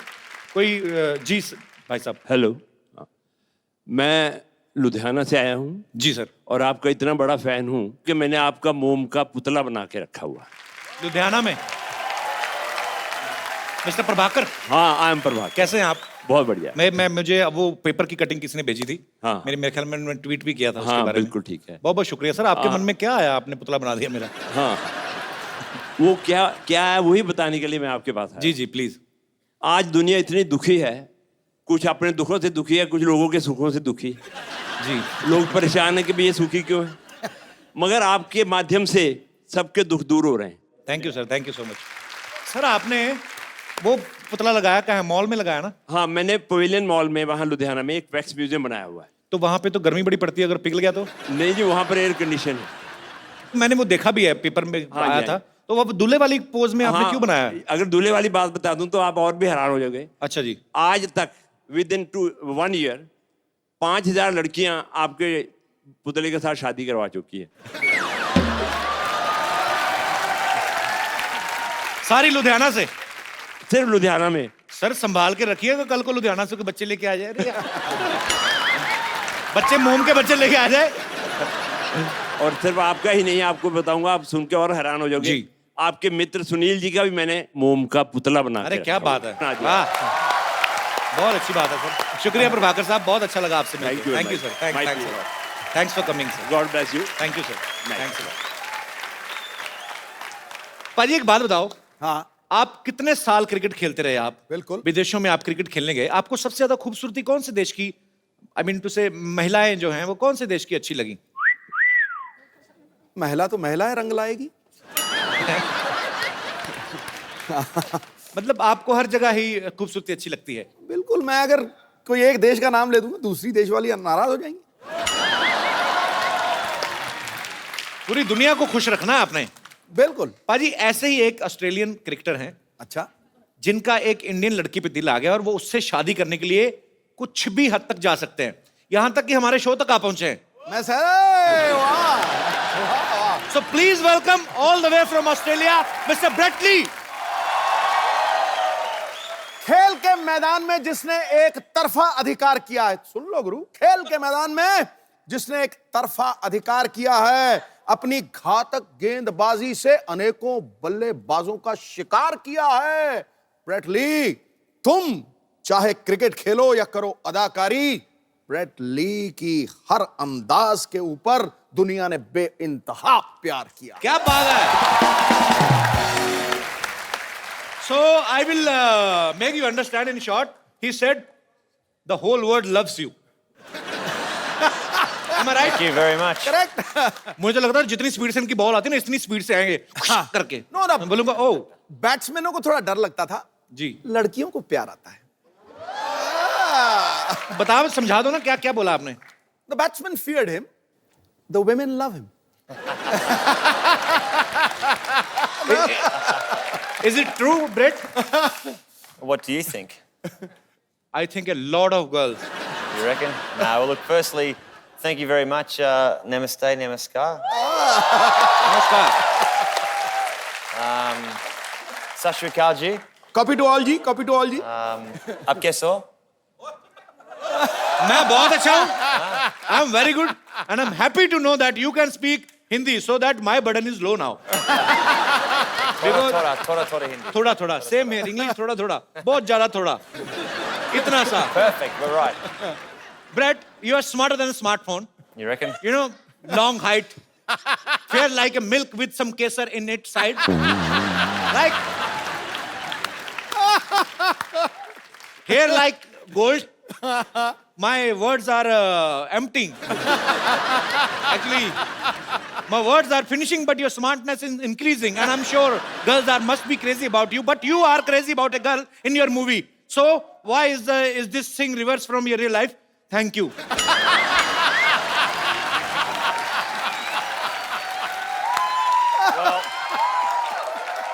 जी भाई साहब। हेलो, मैं लुधियाना से आया हूँ जी सर। और आपका इतना बड़ा फैन हूँ कि मैंने आपका मोम का पुतला बना के रखा हुआ है। लुधियाना में? मिस्टर प्रभाकर? हाँ, आई एम प्रभाकर। कैसे हैं आप? बहुत बढ़िया। मैं मुझे वो पेपर की कटिंग किसी ने भेजी थी। हाँ। मेरे ख्याल में मैंने ट्वीट भी किया था उसके हाँ, बारे में। बिल्कुल ठीक है। बहुत बहुत शुक्रिया सर। आपके मन में क्या आया, आपने पुतला बना दिया मेरा? हाँ, वो क्या क्या है वही बताने के लिए मैं आपके पास आया। जी जी प्लीज। आज दुनिया इतनी दुखी है, कुछ अपने दुखों से दुखी है, कुछ लोगों के सुखों से दुखी। जी। लोग परेशान है कि भाई ये सुखी क्यों है, मगर आपके माध्यम से सबके दुख दूर हो रहे हैं। Thank you sir, thank you so much. Sir आपने वो पुतला लगाया कहाँ है? मॉल में लगाया ना? हाँ, मैंने पवेलियन मॉल में वहाँ लुधियाना में एक वैक्स म्यूजियम बनाया हुआ है। तो वहाँ पे तो गर्मी बड़ी पड़ती है, अगर पिघल गया तो? नहीं जी, वहाँ पर एयर कंडीशन है। मैंने वो देखा भी है, पेपर में हाँ, आया जी, था। तो वो दूल्हे वाली पोज में आपने क्यों बनाया? अगर दूल्हे वाली बात बता दूं तो आप और भी हैरान हो जाओगे। अच्छा जी। आज तक विद इन 1 ईयर 5000 लड़कियां आपके पुतले के साथ शादी करवा चुकी है। सारी लुधियाना से? सिर्फ लुधियाना में। सर संभाल के रखिएगा, कल को लुधियाना से कोई बच्चे लेके आ जाए। अरे बच्चे मोम के बच्चे लेके आ जाए। और सिर्फ आपका ही नहीं, आपको बताऊंगा, आप सुन के और हैरान हो जाओगे। जी। आपके मित्र सुनील जी का भी मैंने मोम का पुतला बना अरे के क्या रखा बात हुआ है, हाँ जी। वाह, बहुत अच्छी बात है सर। शुक्रिया प्रभाकर साहब, बहुत अच्छा लगा आपसे मिलकर। Thank you, thank you sir, thanks for coming sir. God bless you. Thank you sir, thanks. पाजी एक बात बताओ, हाँ, आप कितने साल क्रिकेट खेलते रहे? आप बिल्कुल। विदेशों में आप क्रिकेट खेलने गए, आपको सबसे ज्यादा खूबसूरती कौन से देश की, आई मीन टू से महिलाएं जो हैं वो कौन से देश की अच्छी लगी? महिला तो महिला है, रंग लाएगी। मतलब आपको हर जगह ही खूबसूरती अच्छी लगती है? बिल्कुल। मैं अगर कोई एक देश का नाम ले दूंगा, दूसरी देश वाली नाराज हो जाएंगी। पूरी दुनिया को खुश रखना है आपने। बिल्कुल। पाजी ऐसे ही एक ऑस्ट्रेलियन क्रिकेटर हैं अच्छा, जिनका एक इंडियन लड़की पे दिल आ गया और वो उससे शादी करने के लिए कुछ भी हद तक जा सकते हैं, यहां तक कि हमारे शो तक आ पहुंचे हैं। मैं सर, वाह। So please welcome all the way from Australia, Mr. Brett Lee. खेल के मैदान में जिसने एक तरफा अधिकार किया है, सुन लो गुरु, खेल के मैदान में जिसने एक तरफा अधिकार किया है, अपनी घातक गेंदबाजी से अनेकों बल्लेबाजों का शिकार किया है, ब्रेट ली। तुम चाहे क्रिकेट खेलो या करो अदाकारी, ब्रेट ली की हर अंदाज के ऊपर दुनिया ने बेइंतहा प्यार किया। क्या बात है। So I will make you understand in short. He said, the whole world loves you. Am I right? Thank you very much. Correct. मुझे लगता है जितनी स्पीड से इनकी बॉल आती है ना, इतनी स्पीड से आएंगे करके। नो ना, मैं बोलूंगा ओ, बैट्समैनों को थोड़ा डर लगता था जी, लड़कियों को प्यार आता है। बताओ, समझा दो ना, क्या क्या बोला आपने? The batsman feared him. The women love him. Is it true, Brett? What do you think? I think a lot of girls. You reckon? No, well, look, firstly, thank you very much. Namaste, namaskar. नमस्कार। Sat Shri Akal ji. Copy to all ji, copy to all ji. Aap kaise ho? मैं बहुत अच्छा हूँ। I'm very good and I'm happy to know that you can speak Hindi so that my burden is low now. Thoda Hindi. थोड़ा थोड़ा, same here, English थोड़ा थोड़ा, बहुत ज़्यादा थोड़ा, इतना सा। Perfect, we're right. Brett, you are smarter than a smartphone. You reckon? You know, long height, fair like a milk with some kesar in its side. Like hair like gold. My words are emptying. Actually, my words are finishing, but your smartness is increasing, and I'm sure girls must be crazy about you. But you are crazy about a girl in your movie. So why is this thing reversed from your real life? Thank you.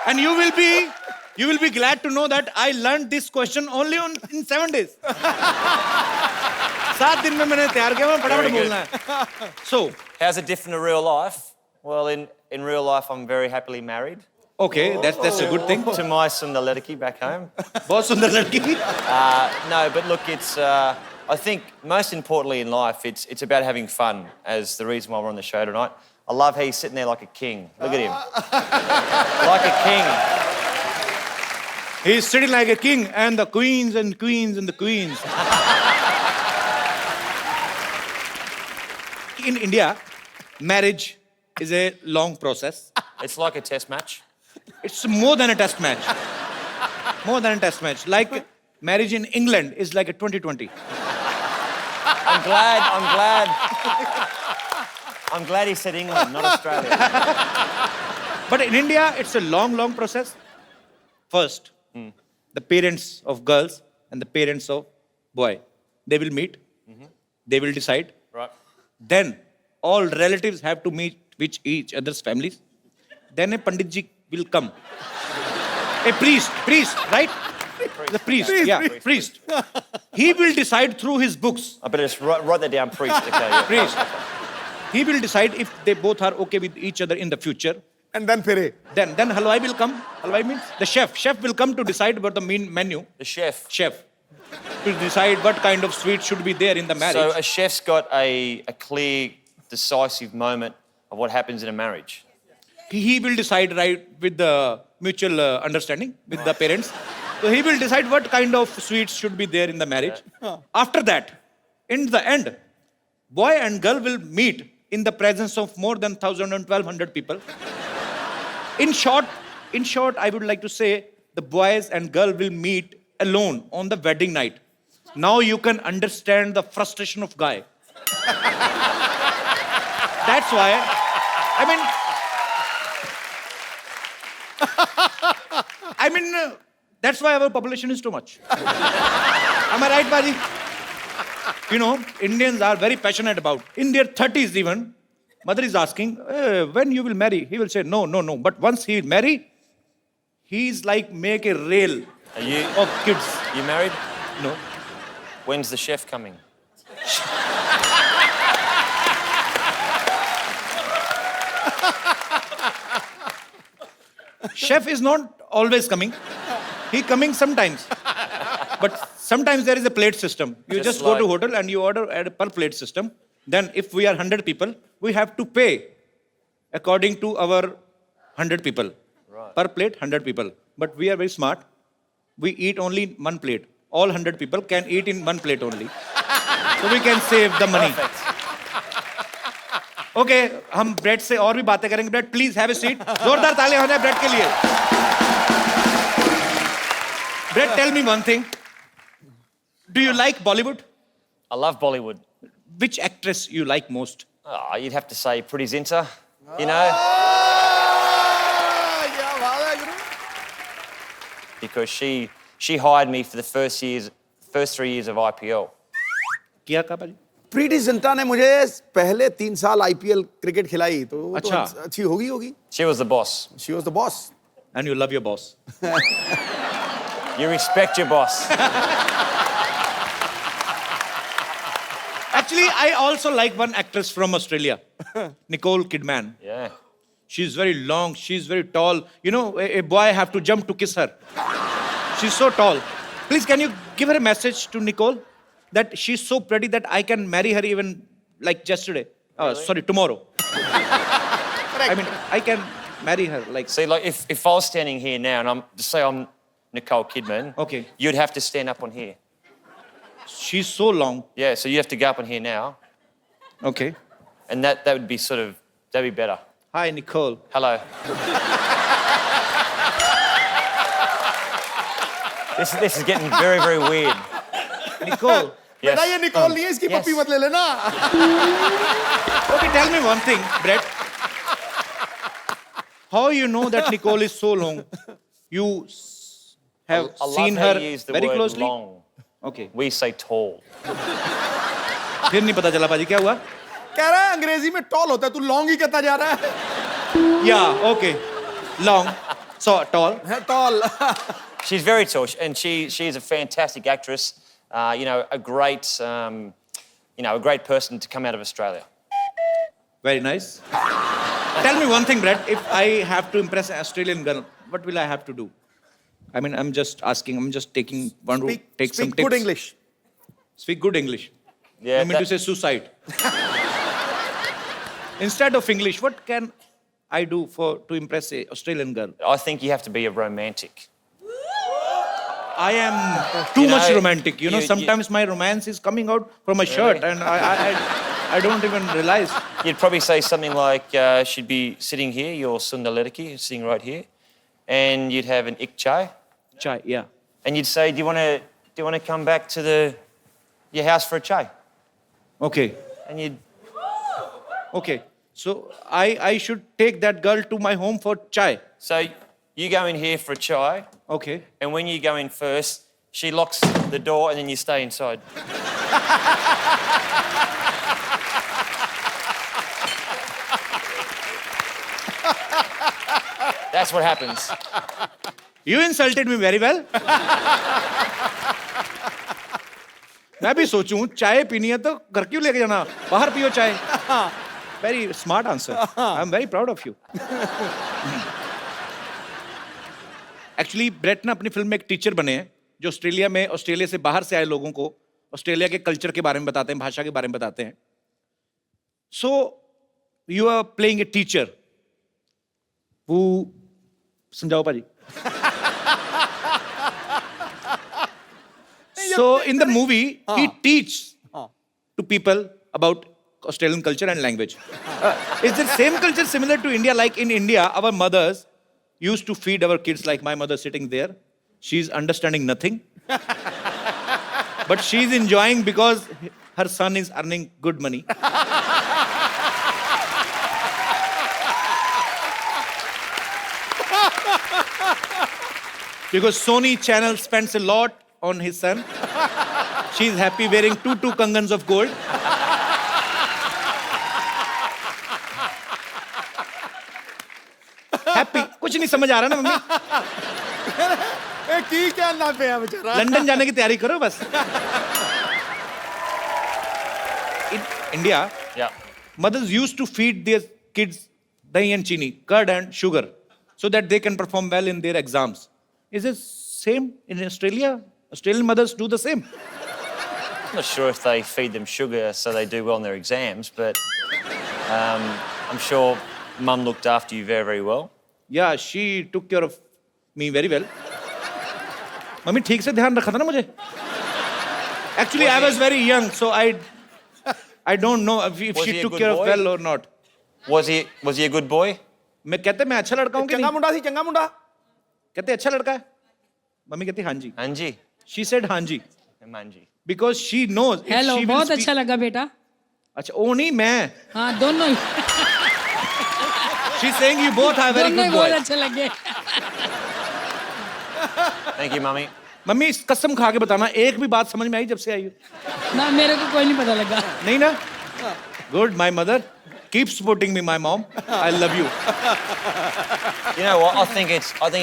And you will be glad to know that I learned this question only in 7 days. 7 दिन में मैंने तैयार किया, मैं फटाफट बोलना है. So, how's it different to real life? Well, in real life, I'm very happily married. okay, that's a good thing. To my Sundar Ladaki back home. बहुत सुंदर लड़की. No, but look, it's. I think most importantly in life, it's about having fun. As the reason why we're on the show tonight. I love how he's sitting there like a king. Look at him, like a king. He's sitting like a king, and the queens and queens and the queens. In India, marriage is a long process. It's like a test match. It's more than a test match. More than a test match. Like marriage in England is like a 2020. I'm glad he said England, not Australia. But in India, it's a long, long process. First, the parents of girls and the parents of boy, they will meet. They will decide. Right. Then all relatives have to meet with each other's families. Then a Pandit ji will come. A priest, right? The priest, priest. He will decide through his books. I better just write that down, priest. Okay, yeah. Priest. He will decide if they both are okay with each other in the future. And then फिरे. Then halwai will come. Halwai means the chef. Chef will come to decide about the main menu. The chef. To decide what kind of sweet should be there in the marriage. So a chef's got a clear, decisive moment of what happens in a marriage. He will decide right with the mutual understanding with the parents. So he will decide what kind of sweets should be there in the marriage. After that, in the end, boy and girl will meet in the presence of more than 1,000 and 1,200 people. In short, I would like to say the boys and girl will meet alone on the wedding night. Now you can understand the frustration of guy. That's why, that's why our population is too much. Am I right, Baji? You know, Indians are very passionate about. In their 30s even, mother is asking, when you will marry? He will say, no. But once he will marry, he's like make a rail of kids. You married? No. When's the chef coming? Chef is not always coming. He coming sometimes. But sometimes there is a plate system. You just go to hotel and you order at a per plate system. Then if we are 100 people, we have to pay according to our 100 people. Right. Per plate, 100 people. But we are very smart. We eat only one plate. All 100 people can eat in one plate only. So we can save the money. Okay, हम bread से और भी बातें करेंगे. Bread, please have a seat. जोरदार तालियां हो जाए ब्रेड के लिए. Brett, tell me one thing. Do you like Bollywood? I love Bollywood. Which actress you like most? Oh, you'd have to say Pretty Zinta, you know? Because she hired me for the first 3 years of IPL. किया क्या भाई? प्रीति जिंटा ने मुझे पहले 3 साल IPL cricket खिलाई तो वो अच्छा. तो अच्छी होगी. She was the boss. She was the boss. And you love your boss. You respect your boss. Actually, I also like one actress from Australia, Nicole Kidman. Yeah. She's very long. She's very tall. You know, a boy have to jump to kiss her. She's so tall. Please, can you give her a message to Nicole that she's so pretty that I can marry her even like yesterday? Sorry, tomorrow. I can marry her like. See, like if I was standing here now and say I'm Nicole Kidman, okay, you'd have to stand up on here. She's so long. Yeah, so you have to go up on here now. Okay. And that would be that'd be better. Hi, Nicole. Hello. This is getting very, very weird. Nicole. Yes. बेटा ये Nicol नहीं है इसकी पप्पी मत ले लेना. Okay, tell me one thing, Brett. How you know that Nicole is so long? You have I seen love how her you use the very word closely? long. Okay. We say tall. फिर नहीं पता चला पाजी क्या हुआ? कह रहा है अंग्रेजी में टॉल होता है तू लॉन्ग ही कहता जा रहा है. Yeah, okay. Long, so tall. tall. She's very tall, and she's a fantastic actress. You know, a great a great person to come out of Australia. Very nice. Tell me one thing, Brett. If I have to impress an Australian girl, what will I have to do? I mean, I'm just asking. I'm just taking one route. Take some Speak tips. good English. Speak good English. Yeah, I mean to say suicide. Instead of English, what can I do to impress a Australian girl? I think you have to be a romantic. I am too You know, much romantic. You know, you- sometimes my romance is coming out from my shirt, and I don't even realize. You'd probably say something like, she'd be sitting here, your Sundalediki, sitting right here, and you'd have an ik chai, Chai, yeah. and you'd say, do you want to come back to your house for a chai? Okay. And you'd, Okay. So I should take that girl to my home for chai. so you go in here for a chai, Okay. and when you go in first, she locks the door, and then you stay inside. That's what happens. You insulted me very well. मैं भी सोचूं चाय पीनी है तो घर क्यों लेके जाना बाहर पियो चाय very smart answer I am very proud of you actually Brett ना अपनी फिल्म में एक टीचर बने हैं जो ऑस्ट्रेलिया से बाहर से आए लोगों को ऑस्ट्रेलिया के कल्चर के बारे में बताते हैं भाषा के बारे में बताते हैं so you are playing a teacher वो समझाओ पाजी So in the movie, he teaches to people about Australian culture and language. Is the same culture similar to India? Like in India, our mothers used to feed our kids like my mother sitting there. She's understanding nothing. But she's enjoying because her son is earning good money. Because Sony Channel spends a lot on his son. She's happy wearing two kangans of gold. Happy. कुछ नहीं समझ आ रहा ना mummy की क्या ना पे है बेचारा लंदन जाने की तैयारी करो बस In India, Yeah. mothers used to feed their kids dahi and chini, curd and sugar, so that they can perform well in their exams. Is it same in Australia? Australian mothers do the same. I'm not sure if they feed them sugar so they do well in their exams, but I'm sure Mum looked after you very, very well. Yeah, she took care of me very well. Mummy ठीक से ध्यान रखा था ना मुझे Actually, I was very young, so I don't know if Was she he a took good care of boy? well or not. Was he a good boy? मैं कहते मैं अच्छा लड़का हूँ कि चंगा नहीं मुंडा सी चंगा मुंडा कहते अच्छा लड़का है मम्मी कहती हाँ जी Anji? She said हाँ जी Manji. because she knows if hello she will बहुत speak- अच्छा लगा बेटा अच्छा वो नहीं मैं हाँ दोनों ही She's saying you both are very दोनों ही good बहुत boys. अच्छे लगे Thank you, Mummy. मम्मी इस कसम खा के बताना एक भी बात समझ में आई जब से आई हो ना मेरे को कोई नहीं पता लगा नहीं ना good my mother keep supporting me my mom I love you You know what? I think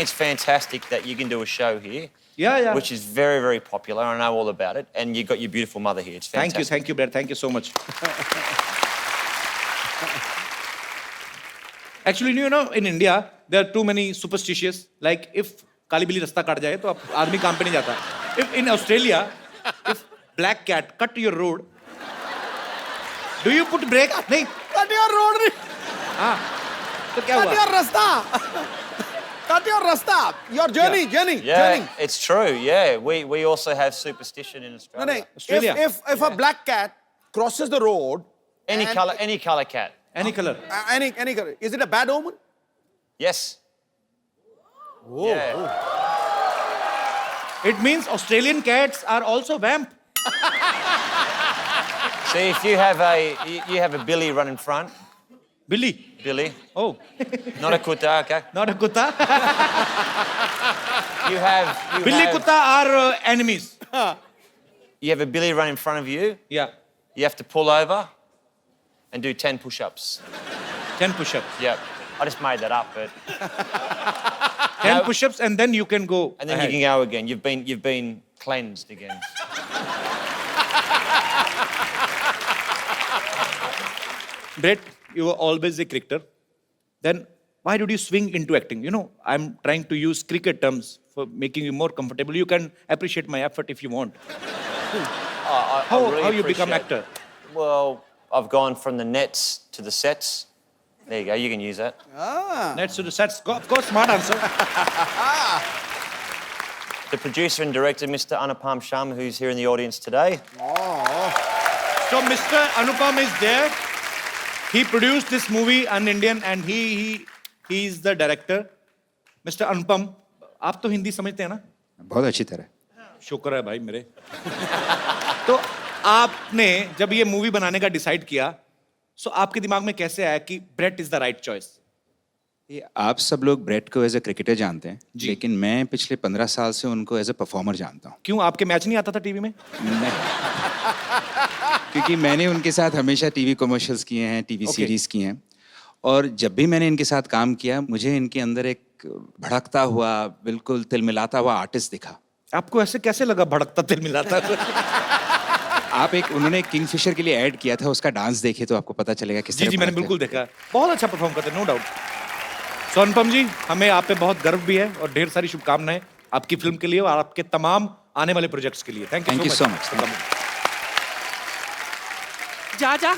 it's fantastic that you can do a show here, या which is very, very popular. I know all about it, and you've got your beautiful mother here. It's fantastic. Thank you Brad thank you so much Actually, you know, in India, there are too many superstitious. Like, if काली बिल्ली रास्ता काट जाए, तो आप आदमी काम पे नहीं जाता. If in Australia, if black cat cut your road, do you put brake? नहीं. Cut your road नहीं हाँ. तो क्या Cut हुआ? your rasta Cut your rasta Your journey journey Yeah, it's true. Yeah, we also have superstition in No, Australia. no. Australia. If a black cat crosses the road Any color cat. Any color. any color, is it a bad omen? Yes. Oh, Yeah. It means Australian cats are also vamp. See, if you have a Billy run in front, Billy. Oh, not a kutta, okay? Not a kutta. You have Billy kutta are enemies. You have a Billy run in front of you. Yeah. You have to pull over and do 10 push-ups. 10 push-ups. Yep. I just made that up, but 10 No. push-ups and then you can go. and then ahead. you can go again. You've been cleansed again. Brett, you were always a cricketer. Then why did you swing into acting? You know, I'm trying to use cricket terms for making you more comfortable. You can appreciate my effort if you want. I How really you become appreciate- actor? Well, I've gone from the nets to the sets. There you go. You can use that. Nets to the sets. Of course, smart answer. The producer and director, Mr. Anupam Sharma, who's here in the audience today. So Mr. Anupam is there. He produced this movie, An Indian, and he is the director. Mr. Anupam, आप तो हिंदी समझते हैं ना? बहुत अच्छी तरह। शुक्र है भाई मेरे। तो आपने जब ये मूवी बनाने का डिसाइड किया, सो आपके दिमाग में कैसे आया कि Brett is the right choice? ये आप सब लोग ब्रेट को एज ए क्रिकेटर जानते हैं, लेकिन मैं पिछले 15 साल से उनको एज ए परफॉर्मर जानता हूँ। क्यों, आपके मैच नहीं आता था टीवी में? नहीं, क्योंकि मैंने उनके साथ हमेशा टीवी कमर्शियल्स किए हैं, टीवी Okay. सीरीज किए हैं, और जब भी मैंने इनके साथ काम किया, मुझे इनके अंदर एक भड़कता हुआ, बिल्कुल तिलमिलाता हुआ आर्टिस्ट दिखा। आपको ऐसे कैसे लगा भड़कता तिलमिलाता? आप एक उन्होंने किंगफिशर के लिए ऐड किया था, उसका डांस देखिए तो आपको पता चलेगा किस जी तरह जी मैंने भड़कते बिल्कुल देखा। बहुत अच्छा परफॉर्म करते हैं, नो डाउट। सो अनुपम जी, हमें आप पे बहुत गर्व भी है और ढेर सारी शुभकामनाएं आपकी फिल्म के लिए और आपके तमाम आने वाले प्रोजेक्ट्स के लिए। Thank you Thank you so much. जा जा